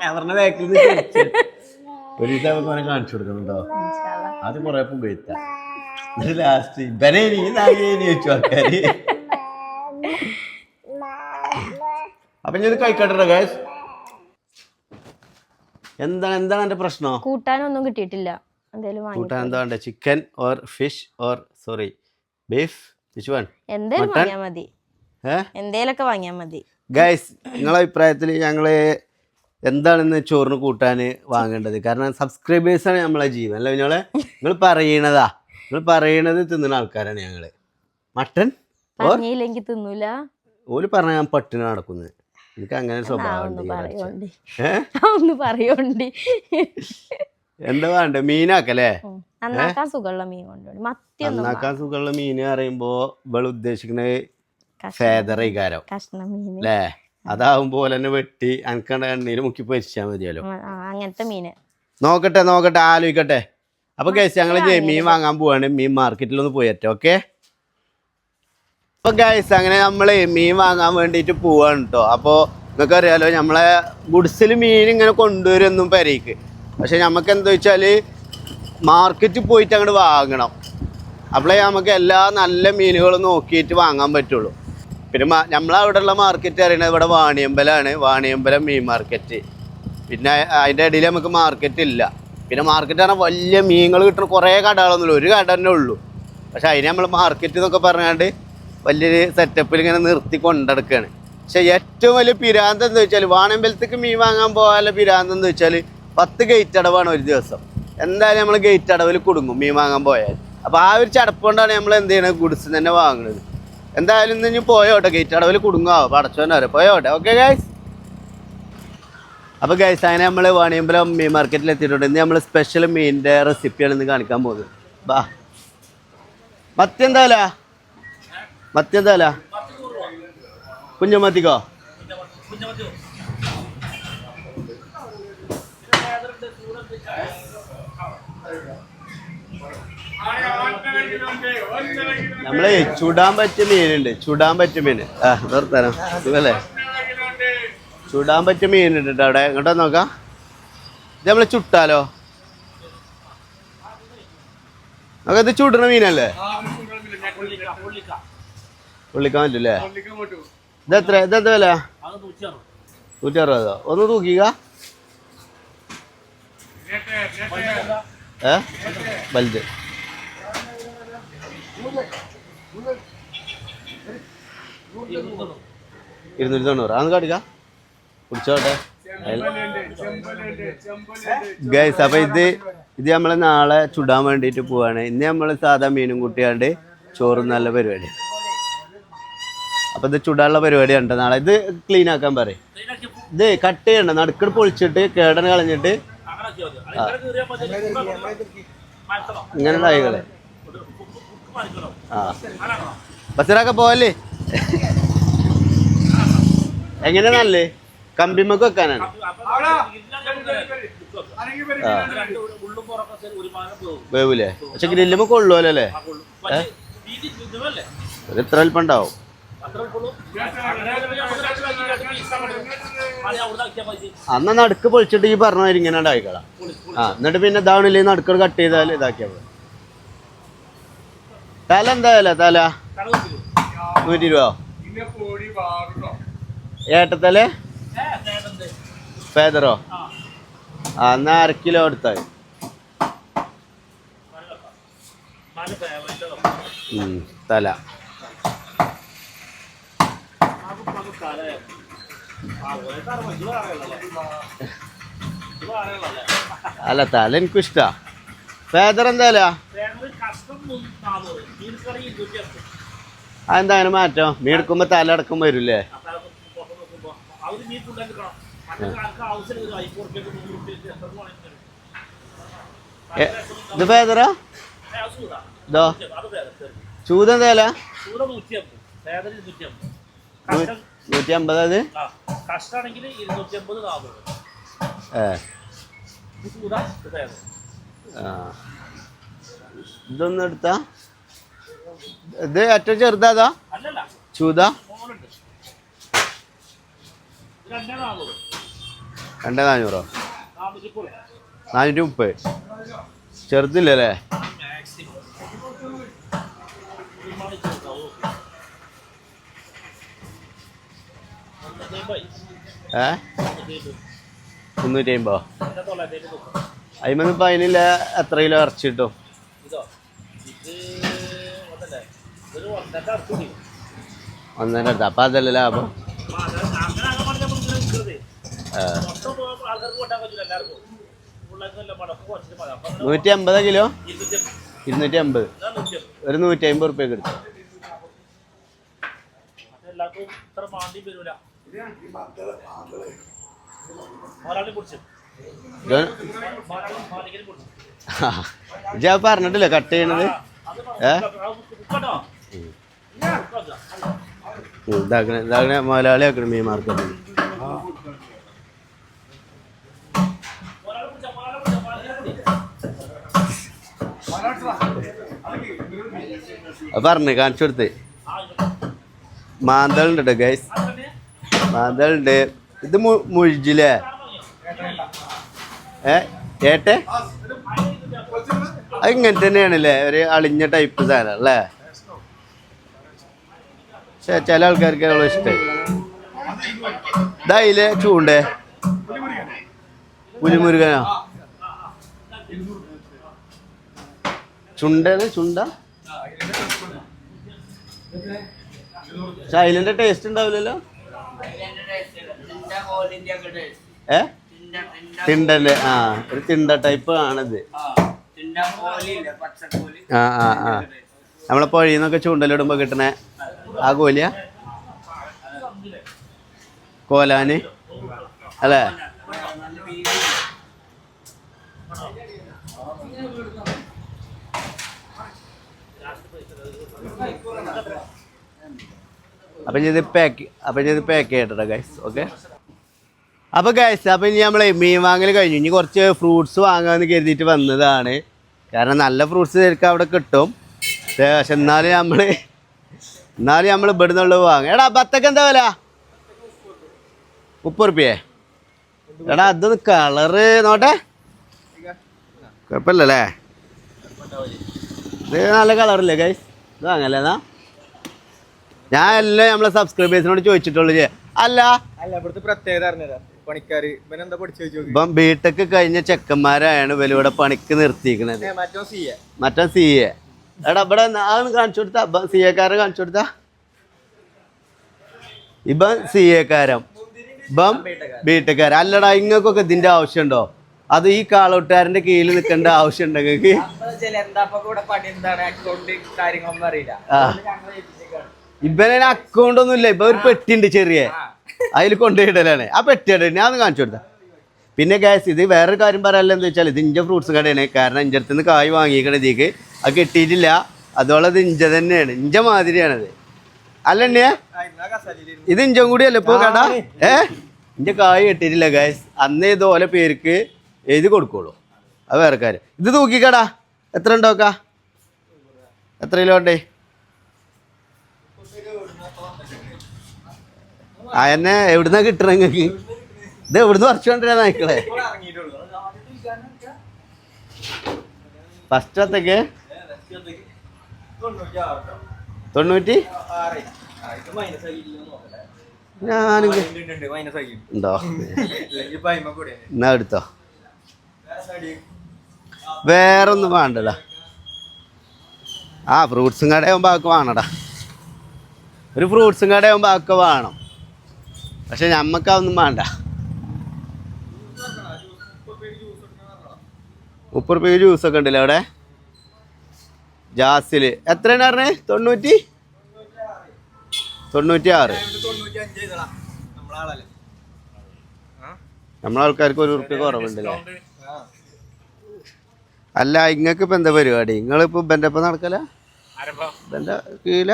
ക്യാമറിന്റെ ബാക്കിൽ ഒരു ദിവസം നമുക്ക് അവനെ കാണിച്ചു കൊടുക്കുന്നുണ്ടോ? അത് കുറെ ഉപയോഗിച്ച ലാസ്റ്റ് ഇവനെ ചോദിച്ചു ആൾക്കാര്. അപ്പൊ ഞാൻ കഴിക്കട്ടെ ഗൈസ്. എന്താണ് എന്റെ പ്രശ്നം? കൂട്ടാനൊന്നും കിട്ടിയിട്ടില്ല. കൂട്ടാൻ എന്താ വേണ്ടേ? Chicken or fish or sorry beef which one? എന്തേലൊക്കെ വാങ്ങിയാ മതി ഗൈസ്. നിങ്ങളെ അഭിപ്രായത്തിൽ ഞങ്ങള് എന്താണെന്ന് ചോറിന് കൂട്ടാൻ വാങ്ങേണ്ടത്? കാരണം സബ്സ്ക്രൈബേഴ്സാണ് നമ്മളെ ജീവൻ അല്ല ഞങ്ങളെ. നിങ്ങൾ പറയണത് തിന്നുന്ന ആൾക്കാരാണ് ഞങ്ങള്. മട്ടൻ തിന്നൂല. ഓല് പറഞ്ഞ ഞാൻ പട്ടിണി നടക്കുന്നത്. എനിക്ക് അങ്ങനെ ഒരു സ്വഭാവം എന്താ വേണ്ട? മീനാക്കല്ലേ? നന്നാക്കാൻ സുഖമുള്ള മീൻ പറയുമ്പോ ഇവള് ഉദ്ദേശിക്കുന്നത് ഫേദറൈകാരം അല്ലേ? അതാവുമ്പോ തന്നെ വെട്ടി അനക്കണ്ട എണ്ണയിൽ മുക്കി പൊരിച്ചാ മതിയല്ലോ. അങ്ങനത്തെ മീന് നോക്കട്ടെ ആലോചിക്കട്ടെ. അപ്പൊ ഗൈസ് ഞങ്ങള് മീൻ വാങ്ങാൻ പോവാണ്. മീൻ മാർക്കറ്റിലൊന്ന് പോയറ്റോ. ഓക്കെ. അപ്പൊ ഗൈസ് അങ്ങനെ നമ്മള് മീൻ വാങ്ങാൻ വേണ്ടിട്ട് പോവാണ് കേട്ടോ. അപ്പൊ നിങ്ങൾക്ക് അറിയാലോ നമ്മളെ ഗുഡ്സിൽ മീൻ ഇങ്ങനെ കൊണ്ടുവരുമെന്നും പെരേക്ക്. പക്ഷെ നമുക്ക് എന്താ വെച്ചാല് മാർക്കറ്റിൽ പോയിട്ട് അങ്ങോട്ട് വാങ്ങണം. അപ്പോഴേ നമുക്ക് എല്ലാ നല്ല മീനുകളും നോക്കിയിട്ട് വാങ്ങാൻ പറ്റുള്ളൂ. പിന്നെ നമ്മളവിടെയുള്ള മാർക്കറ്റ് അറിയണത് ഇവിടെ വാണിയമ്പലമാണ്. വാണിയമ്പലം മീൻ മാർക്കറ്റ്. പിന്നെ അതിൻ്റെ ഇടയിൽ നമുക്ക് മാർക്കറ്റ് ഇല്ല. പിന്നെ മാർക്കറ്റ് പറഞ്ഞാൽ വലിയ മീനുകൾ കിട്ടുന്ന കുറേ കടകളൊന്നുമില്ല. ഒരു കട തന്നെ ഉള്ളൂ. പക്ഷെ അതിന് നമ്മൾ മാർക്കറ്റ് എന്നൊക്കെ പറഞ്ഞാണ്ട് വലിയൊരു സെറ്റപ്പിൽ ഇങ്ങനെ നിർത്തി കൊണ്ടെടുക്കുകയാണ്. പക്ഷെ ഏറ്റവും വലിയ പിരാന്തം എന്ന് വെച്ചാൽ വാണമ്പലത്തേക്ക് മീൻ വാങ്ങാൻ പോകാനുള്ള പിരാന്തം എന്ന് വെച്ചാൽ 10 ഗേറ്റ് അടവാണ് ഒരു ദിവസം. എന്തായാലും നമ്മൾ ഗേറ്റ് അടവിൽ കുടുങ്ങും മീൻ വാങ്ങാൻ പോയാൽ. അപ്പോൾ ആ ഒരു ചടപ്പുകൊണ്ടാണ് നമ്മൾ എന്ത് ചെയ്യണത്, ഗുഡ്സ് തന്നെ വാങ്ങുന്നത്. എന്തായാലും ഇന്ന് ഇനി പോയോട്ടെ, ഗേറ്റ് അടവിൽ കുടുങ്ങാവോ പടച്ചോനെ വരെ പോയോട്ടെ. Okay guys. അപ്പോൾ ഗൈസ് അങ്ങനെ നമ്മൾ വാണിയമ്പലം മീൻ മാർക്കറ്റിൽ എത്തിയിട്ടുണ്ട്. ഇന്ന് നമ്മൾ സ്പെഷ്യൽ മീനിൻ്റെ റെസിപ്പിയാണ് ഇന്ന് കാണിക്കാൻ പോകുന്നത്. ബാ മത്തി എന്താ കുഞ്ഞമത്തിക്കോ? നമ്മളെ ചുടാൻ പറ്റിയ മീനുണ്ട്, ചുടാൻ പറ്റിയ മീൻ. നിർത്താനോ സുഖല്ലേ? ചുടാൻ പറ്റിയ മീനുണ്ട് കേട്ടോ അവിടെ. ഇങ്ങോട്ടോ നോക്കാം. ഇത് നമ്മൾ ചുട്ടാലോ? നമുക്കത് ചുടുന്ന മീനല്ലേ? പൊള്ളിക്കാൻ പറ്റൂല്ലേ? ഇതെന്താ വില? 160. ഒന്ന് തൂക്കിക്ക. വലുത് 290. അതൊന്ന് കാട്ടിക്ക, കുടിച്ചോട്ടെ ഗൈസ്. അപ്പൊ ഇത് നമ്മൾ നാളെ ചുടാൻ വേണ്ടിയിട്ട് പോവാണ്. ഇന്ന് നമ്മൾ സാധാ മീനും കൂട്ടിയാണ്ട് ചോറും നല്ല പരിപാടി. അപ്പൊ ഇത് ചുടാനുള്ള പരിപാടി ഉണ്ട് നാളെ. ഇത് ക്ലീൻ ആക്കാൻ പറയും. ഇത് കട്ട് ചെയ്യണ്ട, നടുക്കട് പൊളിച്ചിട്ട് കേടൻ കളഞ്ഞിട്ട് ഇങ്ങനെ നായികളെ. ബസ്സിറൊക്കെ പോവല്ലേ? എങ്ങനെ നല്ലേ? കമ്പിമൊക്കെ വെക്കാനാണ്. വേവൂലേ? പക്ഷെ ഗ്രില്ലുമ്പോ കൊള്ളുമല്ലോ അല്ലേ? ഒരു എത്ര അല്പം ഉണ്ടാവും? അന്ന് നടുക്ക് പൊളിച്ചിട്ട് ഈ പറഞ്ഞ മാതിരി ഇങ്ങനെ ഉണ്ടായിക്കളാം. എന്നിട്ട് പിന്നെ ഇതാവണില്ലേ, നടുക്കട് കട്ട് ചെയ്താൽ ഇതാക്കിയാൽ മതി. തല എന്താ വില? തല 120. ഏട്ടത്തലേ ഫേദറോ? എന്നാ 1/2 കിലോ എടുത്താൽ. തല അല്ല, തല എനിക്കും ഇഷ്ടാ. ഫേദർ എന്താ? അതെന്താ അങ്ങനെ മാറ്റം? മീൻ എടുക്കുമ്പോ തല അടക്കം വരൂല്ലേ? ഇത് ഫേദറാ? ഇതോ ചൂത എന്താ? 150. അത് ഇതൊന്നും എടുത്താ? ഇത് ഏറ്റവും ചെറുതാ ചൂത? 2400. 430. ചെറുതില്ലല്ലേ? ഏ 350. അതിമന്ന് ഇപ്പം അതിനില്ല എത്ര കിലോ ഇറച്ചി കിട്ടും? 1.5. അപ്പം അതല്ല ലാഭം. 150 കിലോ 250. ഒരു 150 ഉറുപ്പ്യക്ക് എടുത്തു. ഞാൻ പറഞ്ഞിട്ടില്ലേ കട്ട് ചെയ്യണത്? ഇതാക്കണ മലയാളി ആക്കണ മീൻ മാർക്കറ്റിൽ. പറഞ്ഞു കാണിച്ചു കൊടുത്ത്. മാന്തളുണ്ട് കേട്ടോ ഗൈസ്, മാന്തളുണ്ട്. ഇത് മുഴിജില്ലേ? ഏട്ടെ അത് ഇങ്ങനെ തന്നെയാണല്ലേ, ഒരു അളിഞ്ഞ ടൈപ്പ് സാധനം അല്ലേ? പക്ഷെ ചില ആൾക്കാർക്ക് അവളെ ഇഷ്ടമായി. ഇതായില്ലേ ചൂണ്ടേ? പുലിമുരുകനോ? ചുണ്ടാണ് ചുണ്ട. പക്ഷെ അതിലെ ടേസ്റ്റ് ഉണ്ടാവില്ലല്ലോ. ഏ തിണ്ടല്ലേ ആ ഒരു തിണ്ട ടൈപ്പ് ആണിത്. ആ ആ ആ നമ്മളെ പുഴയിൽ നിന്നൊക്കെ ചൂണ്ടലിടുമ്പോ കിട്ടണേ ആ കോലിയ കോലാന് അല്ലേ? അപ്പൊ ഇത് പാക്ക് ചെയ്യട്ടെ ഗൈസ്. ഓക്കെ അപ്പൊ ഗൈസ് അപ്പൊ ഇനി നമ്മളെ മീൻ വാങ്ങൽ കഴിഞ്ഞു. ഇനി കുറച്ച് ഫ്രൂട്ട്സ് വാങ്ങാന്ന് കരുതിയിട്ട് വന്നതാണ്. കാരണം നല്ല ഫ്രൂട്ട്സ് ശരിക്കും അവിടെ കിട്ടും. പക്ഷെ എന്നാലും നമ്മൾ ഇവിടെ നിന്നുള്ളത് വാങ്ങും. എടാ ബത്തക്ക എന്താ വില? 30 റുപ്യേ? എടാ അതൊന്ന് കളറ് നോട്ടെ, കുഴപ്പമില്ലല്ലേ? ഇത് നല്ല കളറില്ലേ ഗൈസ്? ഇത് വാങ്ങല്ലേ എന്നാ? ഞാൻ എല്ലാം നമ്മളെ സബ്സ്ക്രൈബേഴ്സിനോട് ചോദിച്ചിട്ടുള്ളൂ. അല്ല ഇവിടുത്തെ പ്രത്യേകത പണിക്കാര് ഇപ്പം ബിടെക് കഴിഞ്ഞ ചെക്കന്മാരായാണ് ഇവലിവിടെ പണിക്ക് നിർത്തിയിരിക്കണത്. മറ്റോ സി എ. എടാ ഇവിടെ അതൊന്ന് കാണിച്ചു കൊടുത്താ, സി എക്കാരെ കാണിച്ചു കൊടുത്താ. ഇപ്പം സി എക്കാരം, ഇപ്പം ബിടെക്കാരൻ. അല്ലടാ ഇങ്ങൾക്കൊക്കെ ഇതിന്റെ ആവശ്യമുണ്ടോ? അത് ഈ കാളോട്ടുകാരന്റെ കീഴിൽ നിൽക്കേണ്ട ആവശ്യമുണ്ടോ നിങ്ങൾക്ക്? ഇവനെ അക്കൗണ്ട് ഒന്നും ഇല്ല. ഇപ്പൊ ഒരു പെട്ടിണ്ട് ചെറിയ, അതിൽ കൊണ്ടുപോയിടലാണ്. ആ പെട്ടിയുടെ ഞാൻ ഒന്ന് കാണിച്ചു കൊടുത്ത. പിന്നെ ഗ്യാസ് ഇത് വേറൊരു കാര്യം പറയാനല്ലോ എന്താ വെച്ചാൽ ഇത് ഇഞ്ച ഫ്രൂട്ട്സ് കടയാണ്. കാരണം ഇഞ്ചടുത്ത് നിന്ന് കായ് വാങ്ങിക്കണ ഇതിക്ക് അത് കിട്ടിയിട്ടില്ല. അതുപോലെ ഇത് ഇഞ്ച തന്നെയാണ്, ഇഞ്ച മാതിരിയാണത്. അല്ലെണ്ണേ ഇത് ഇഞ്ചം കൂടിയല്ലേ ഇപ്പൊ കട? ഇഞ്ച കായ് കിട്ടിയിട്ടില്ല ഗ്യാസ്. അന്നേ ഇതുപോലെ പേർക്ക് എഴുതി കൊടുക്കുള്ളൂ. അത് വേറെ കാര്യം. ഇത് തൂക്കിക്കടാ, എത്ര ഉണ്ടോക്കാ? എത്ര കിലോ ഉണ്ടേ? എന്നെ എവിടുന്നാ കിട്ടണ നിങ്ങൾക്ക്? ഇത് എവിടുന്ന് പറിച്ചോണ്ടിരാ നായ്ക്കളെ? ഫസ്റ്റ് അത്തൊക്കെ 90 ഉണ്ടോ? എന്നാ എടുത്തോ, വേറൊന്നും വേണ്ടല്ലോ. ആ ഫ്രൂട്ട്സും കടയാകുമ്പോ ആക്ക് വേണടാ, ഒരു ഫ്രൂട്ട്സും കടയാകുമ്പോ ആക്ക് വേണം. പക്ഷെ ഞമ്മക്ക് അതൊന്നും വേണ്ട. 30 റുപ്യ ജ്യൂസൊക്കെ ഉണ്ടല്ലോ അവിടെ ജാസില്. എത്രയാണ് പറഞ്ഞത്? 96. നമ്മളാൾക്കാർക്ക് 1 റുപ്യ കുറവുണ്ടല്ലേ? അല്ല ഇങ്ങക്ക് ഇപ്പൊ എന്താ പരിപാടി? നിങ്ങളിപ്പോ ഇവന്റെ ഒപ്പം നടക്കല? ഇവന്റെ കീഴില?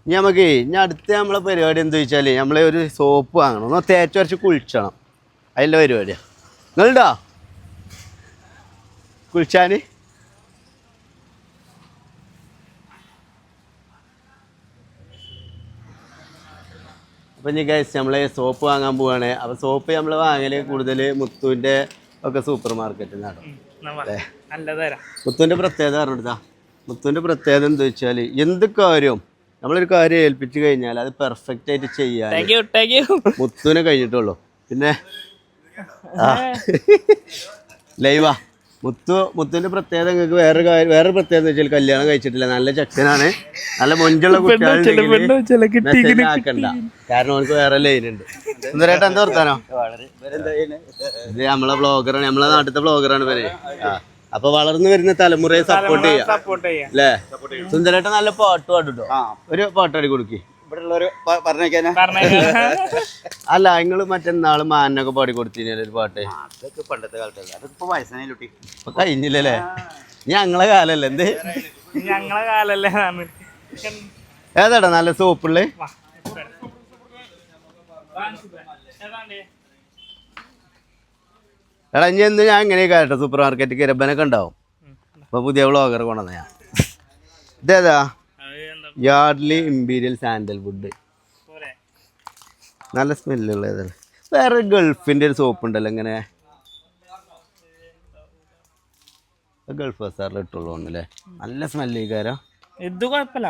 ഇനി നമുക്ക് ഇനി അടുത്ത നമ്മളെ പരിപാടി എന്താ വെച്ചാല് നമ്മളെ ഒരു സോപ്പ് വാങ്ങണം, ഒന്ന് തേച്ച് വരച്ച് കുളിച്ചണം. അതിൻ്റെ പരിപാടിയാ. നിങ്ങളുണ്ടോ കുളിച്ചാന്? അപ്പം ഇനി ഗൈസ് നമ്മൾ സോപ്പ് വാങ്ങാൻ പോവാണ്. അപ്പോൾ സോപ്പ് നമ്മൾ വാങ്ങൽ കൂടുതൽ മുത്തുവിൻ്റെ ഒക്കെ സൂപ്പർ മാർക്കറ്റിൽ നിന്നാണ്. മുത്തുവിൻ്റെ പ്രത്യേകത പറഞ്ഞെടുത്താ. മുത്തുവിൻ്റെ പ്രത്യേകത എന്താ വെച്ചാൽ എന്ത് കാര്യവും നമ്മളൊരു കാര്യം ഏൽപ്പിച്ചു കഴിഞ്ഞാൽ അത് പെർഫെക്റ്റ് ആയിട്ട് ചെയ്യാൻ മുത്തുവിനെ കഴിഞ്ഞിട്ടുള്ളൂ. പിന്നെ ലൈവാ മുത്തുവിൻ്റെ പ്രത്യേകത നിങ്ങൾക്ക് വേറെ പ്രത്യേകത എന്ന് വെച്ചാൽ കല്യാണം കഴിച്ചിട്ടില്ല, നല്ല ചെക്കനാണ്, നല്ല മൊഞ്ചുള്ള കുട്ടികൾ ആക്കണ്ട. കാരണം അവർക്ക് വേറെ ലൈനുണ്ട്. സുന്ദരേട്ടാ എന്താ വർത്താനോ? ഇത് നമ്മളെ ബ്ലോഗറാണ്, നമ്മളെ നാട്ടിലത്തെ ബ്ലോഗറാണ് പേര്. അപ്പൊ വളർന്നു വരുന്ന തലമുറയെ സപ്പോർട്ട് ചെയ്യാം അല്ലേ? സുന്ദരേട്ടൻ നല്ല പാട്ട് പാടുട്ടോ, ഒരു പാട്ടാടി കൊടുക്കി. അല്ല നിങ്ങള് മറ്റന്നാള് മാനൊക്കെ പാടി കൊടുത്തില്ലേ ഒരു പാട്ട്? അതൊക്കെ പണ്ടത്തെ കാലത്തല്ലേ, അതൊക്കെ വയസ്സായി ഇപ്പൊ കഴിഞ്ഞില്ലല്ലേ? ഞങ്ങളെ കാലല്ലേ? എന്ത് ഞങ്ങളെ കാലല്ലേ? ഏതാടാ നല്ല സോപ്പുള്ളേ? എടാ ഇനി എന്ത് ഞാൻ ഇങ്ങനെ കേട്ടോ സൂപ്പർ മാർക്കറ്റ് കിരബനൊക്കെ ഉണ്ടാവും. അപ്പൊ പുതിയ വ്ളോഗർ കൊണ്ടുവന്ന ഞാൻ. ഇതേതാ? Yardley imperial sandalwood. നല്ല സ്മെല്ലുള്ള ഏതാണ്? വേറെ ഗൾഫിന്റെ ഒരു സോപ്പ് ഉണ്ടല്ലോ ഇങ്ങനെ, ഗൾഫ് ബസാറിൽ ഇട്ടുള്ളൂ അല്ലേ? നല്ല സ്മെല്ല് കാരോ. ഇത് കുഴപ്പമില്ല,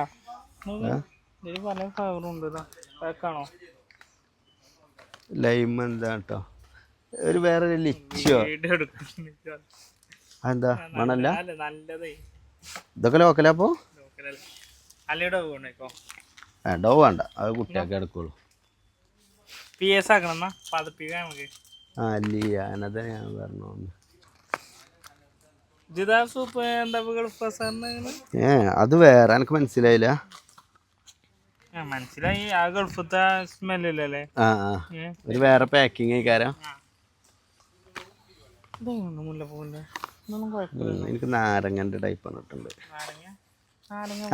പല ഫ്ലേവറുണ്ട്. ലൈം എന്താ കേട്ടോ, ഒരു വേറെ ലിച്ചോ അതെന്താ മണല്ല? അല്ല നല്ലതേ ഇതൊക്കെ ലോക്കലാ അപ്പോൾ? ലോക്കലല്ലേ അല്ലയുടെ പോകണേക്കോ ഡോ വേണ്ട, അത് കുട്ടിയൊക്കെ എടുക്കുള്ളൂ. PS ആക്കണം എന്നാ പതപ്പിക്കാൻ നമുക്ക്. ആ അല്ല അതിനകത്ത് ഞാൻ പറഞ്ഞു. ജിതാ സൂപ്പ് എന്താ ഗൾഫ് അത് വേറെ എനിക്ക് മനസ്സിലായില്ല. മനസ്സിലായി. ആ ഗൾഫത്തെ സ്മെല്ലല്ലേ? ആ ആ ഒരു വേറെ പാക്കിങ് ആയിക്കാരം. മുല്ലപ്പൂവിന്റെ എനിക്ക് നാരങ്ങന്റെ ടൈപ്പാണ് ഇട്ടുണ്ട്.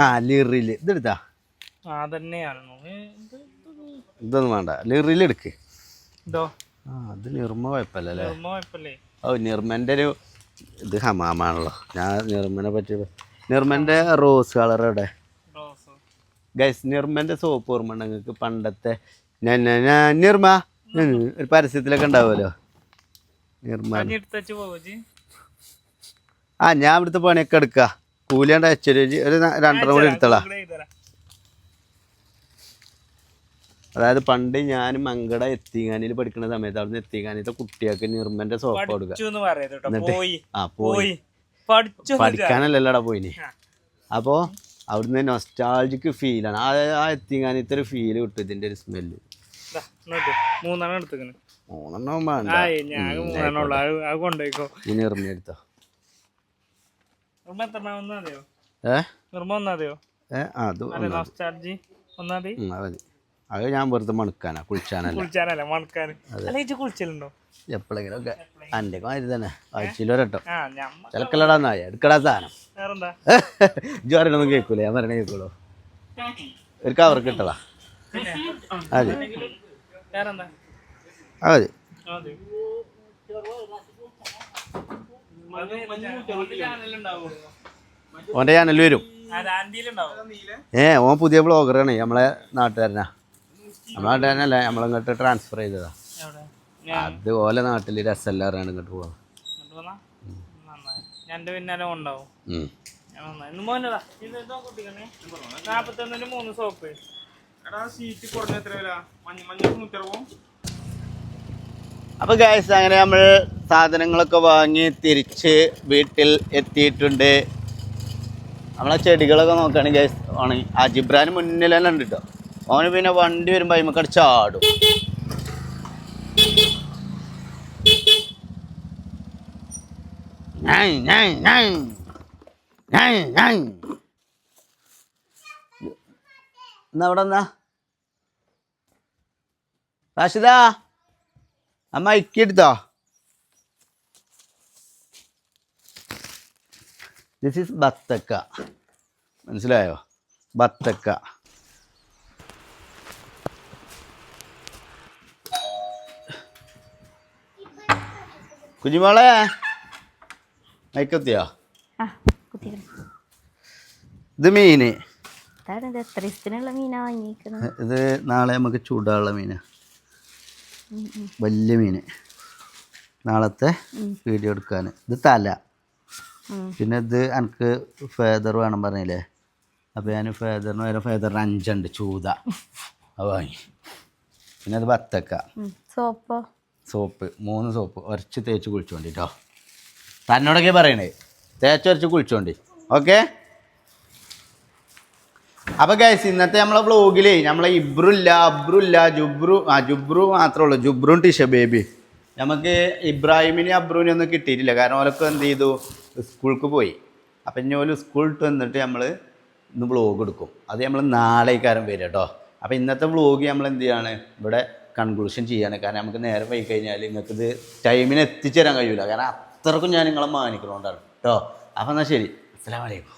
ആ ലിറില് ഇതെടുത്താ ഇതൊന്നും വേണ്ട, ലിറിൽ എടുക്ക്. ആ അത് നിർമ്മ കുഴപ്പമില്ലല്ലേ? ഓ നിർമ്മന്റെ ഒരു ഇത് ഹമാമാണല്ലോ. ഞാൻ നിർമ്മനെ പറ്റി നിർമ്മന്റെ റോസ് കളർ എവിടെ ഗൈസ്? നിർമ്മന്റെ സോപ്പ് ഓർമ്മ ഉണ്ട് നിങ്ങൾക്ക്? പണ്ടത്തെ നിർമ്മ ഒരു പരസ്യത്തിലൊക്കെ ഉണ്ടാവുമല്ലോ നിർമ്മ. ആ ഞാൻ ഇവിടുത്തെ പണിയൊക്കെ എടുക്ക, കൂലിയാണ്ട് അയച്ചൊരു ഒരു 2 കൂടി എടുത്തളാ. അതായത് പണ്ട് ഞാൻ മങ്കട എത്തിങ്ങാനിൽ പഠിക്കുന്ന സമയത്ത് അവിടുന്ന് എത്തിങ്ങാനിത്തെ കുട്ടികൾക്ക് നിർമ്മന്റെ സോപ്പ് കൊടുക്കുക. ആ പോയി പഠിക്കാനല്ലല്ലോടാ പോയിന്. അപ്പോൾ അവിടുന്ന് നൊസ്റ്റാൾജിക്ക് ഫീലാണ്. ആ എത്തിങ്ങാനിത്തെ ഒരു ഫീല് കിട്ടും ഇതിന്റെ ഒരു സ്മെല്ല്. 3 എടുത്തേക്കണ്. 3 വേണ്ട, ഈ നിർമ്മ എടുത്തോ. അത് മതി. അത് ഞാൻ വെറുതെ മണക്കാനാ, കുളിച്ചാനല്ല. കുളിച്ചലുണ്ടോ എപ്പോഴെങ്കിലും ഒക്കെ എൻ്റെ കാര്യം തന്നെ ആഴ്ചയിലൊരട്ടോ ചിലക്കല്ലടാ എടുക്കടാ സാധനം. ജോറിനൊന്നും കേൾക്കൂല, ഞാൻ പറയണേ കേൾക്കുള്ളൂ. ഒരു കവർ കിട്ടടാ. അതെ അതെ ഓൻ്റെ ചാനൽ വരും. ഓൻ പുതിയ ബ്ലോഗറാണ്, നമ്മളെ നാട്ടുകാരനാ. നമ്മളെ നാട്ടുകാരനല്ല, നമ്മളിങ്ങോട്ട് ട്രാൻസ്ഫർ ചെയ്തതാ. അതുപോലെ നാട്ടിൽ രസമല്ലാറാണ് ഇങ്ങോട്ട് പോവാ. അപ്പൊ ഗൈസ് അങ്ങനെ നമ്മൾ സാധനങ്ങളൊക്കെ വാങ്ങി തിരിച്ച് വീട്ടിൽ എത്തിയിട്ടുണ്ട്. നമ്മളെ ചെടികളൊക്കെ നോക്കുകയാണെങ്കിൽ ഗൈസ് ഉണങ്ങി. ആ ജിബ്രാന് മുന്നിൽ തന്നെ ഉണ്ട് കേട്ടോ. അവന് പിന്നെ വണ്ടി വരുമ്പോൾ അതിമക്കടി ചാടും. എന്നാ അവിടെ എന്നാ റാഷിദ അമ്മ ഇക്കെടുത്തോ? ദിസ് ഈസ് ബത്തക്ക, മനസ്സിലായോ? ബത്തക്ക. കുഞ്ഞുമോളെ മൈക്കെത്തിയോ? ഇത് മീന്, ഇത് നാളെ നമുക്ക് ചൂടാനുള്ള മീനാ. വലിയ മീന് നാളത്തെ വീഡിയോ എടുക്കാൻ. ഇത് തല. പിന്നെ ഇത് എനിക്ക് ഫേദർ വേണം പറഞ്ഞില്ലേ? അപ്പോൾ ഞാൻ ഫേദറിന് വരെ ഫേദറിന് 5 ഉണ്ട് ചൂത, അത് വാങ്ങി. പിന്നെ അത് ബത്തക്ക, സോപ്പ് 3 സോപ്പ് ഉരച്ച് തേച്ച് കുളിച്ചോണ്ടി കേട്ടോ. തന്നോടൊക്കെ പറയണേ, തേച്ചുരച്ച് കുളിച്ചോണ്ടി. ഓക്കെ. അപ്പോൾ ഗൈസ് ഇന്നത്തെ നമ്മളെ വ്ളോഗിലേ നമ്മളെ അബ്രുല്ല ജുബ്രു മാത്രമേ ഉള്ളൂ. ജുബ്രും ടിഷ ബേബി. നമുക്ക് ഇബ്രാഹിമിനെയും അബ്രുവിനെ ഒന്നും കിട്ടിയിട്ടില്ല, കാരണം ഓലൊക്കെ എന്ത് ചെയ്തു, സ്കൂൾക്ക് പോയി. അപ്പം ഇനി ഓല് സ്കൂളിട്ട് വന്നിട്ട് നമ്മൾ ഇന്ന് വ്ളോഗ് എടുക്കും. അത് നമ്മൾ നാളെ കാരം വരും കേട്ടോ. അപ്പോൾ ഇന്നത്തെ വ്ളോഗ് നമ്മൾ എന്ത് ചെയ്യാണ്, ഇവിടെ കൺക്ലൂഷൻ ചെയ്യാണ്. കാരണം നമുക്ക് നേരം പോയി കഴിഞ്ഞാൽ നിങ്ങൾക്കിത് ടൈമിന് എത്തിച്ചേരാൻ കഴിയില്ല, കാരണം അത്രക്കും ഞാൻ നിങ്ങളെ മാനിക്കണോണ്ടാണ് കേട്ടോ. അപ്പം എന്നാൽ ശരി, അസ്സലാമു അലൈക്കും.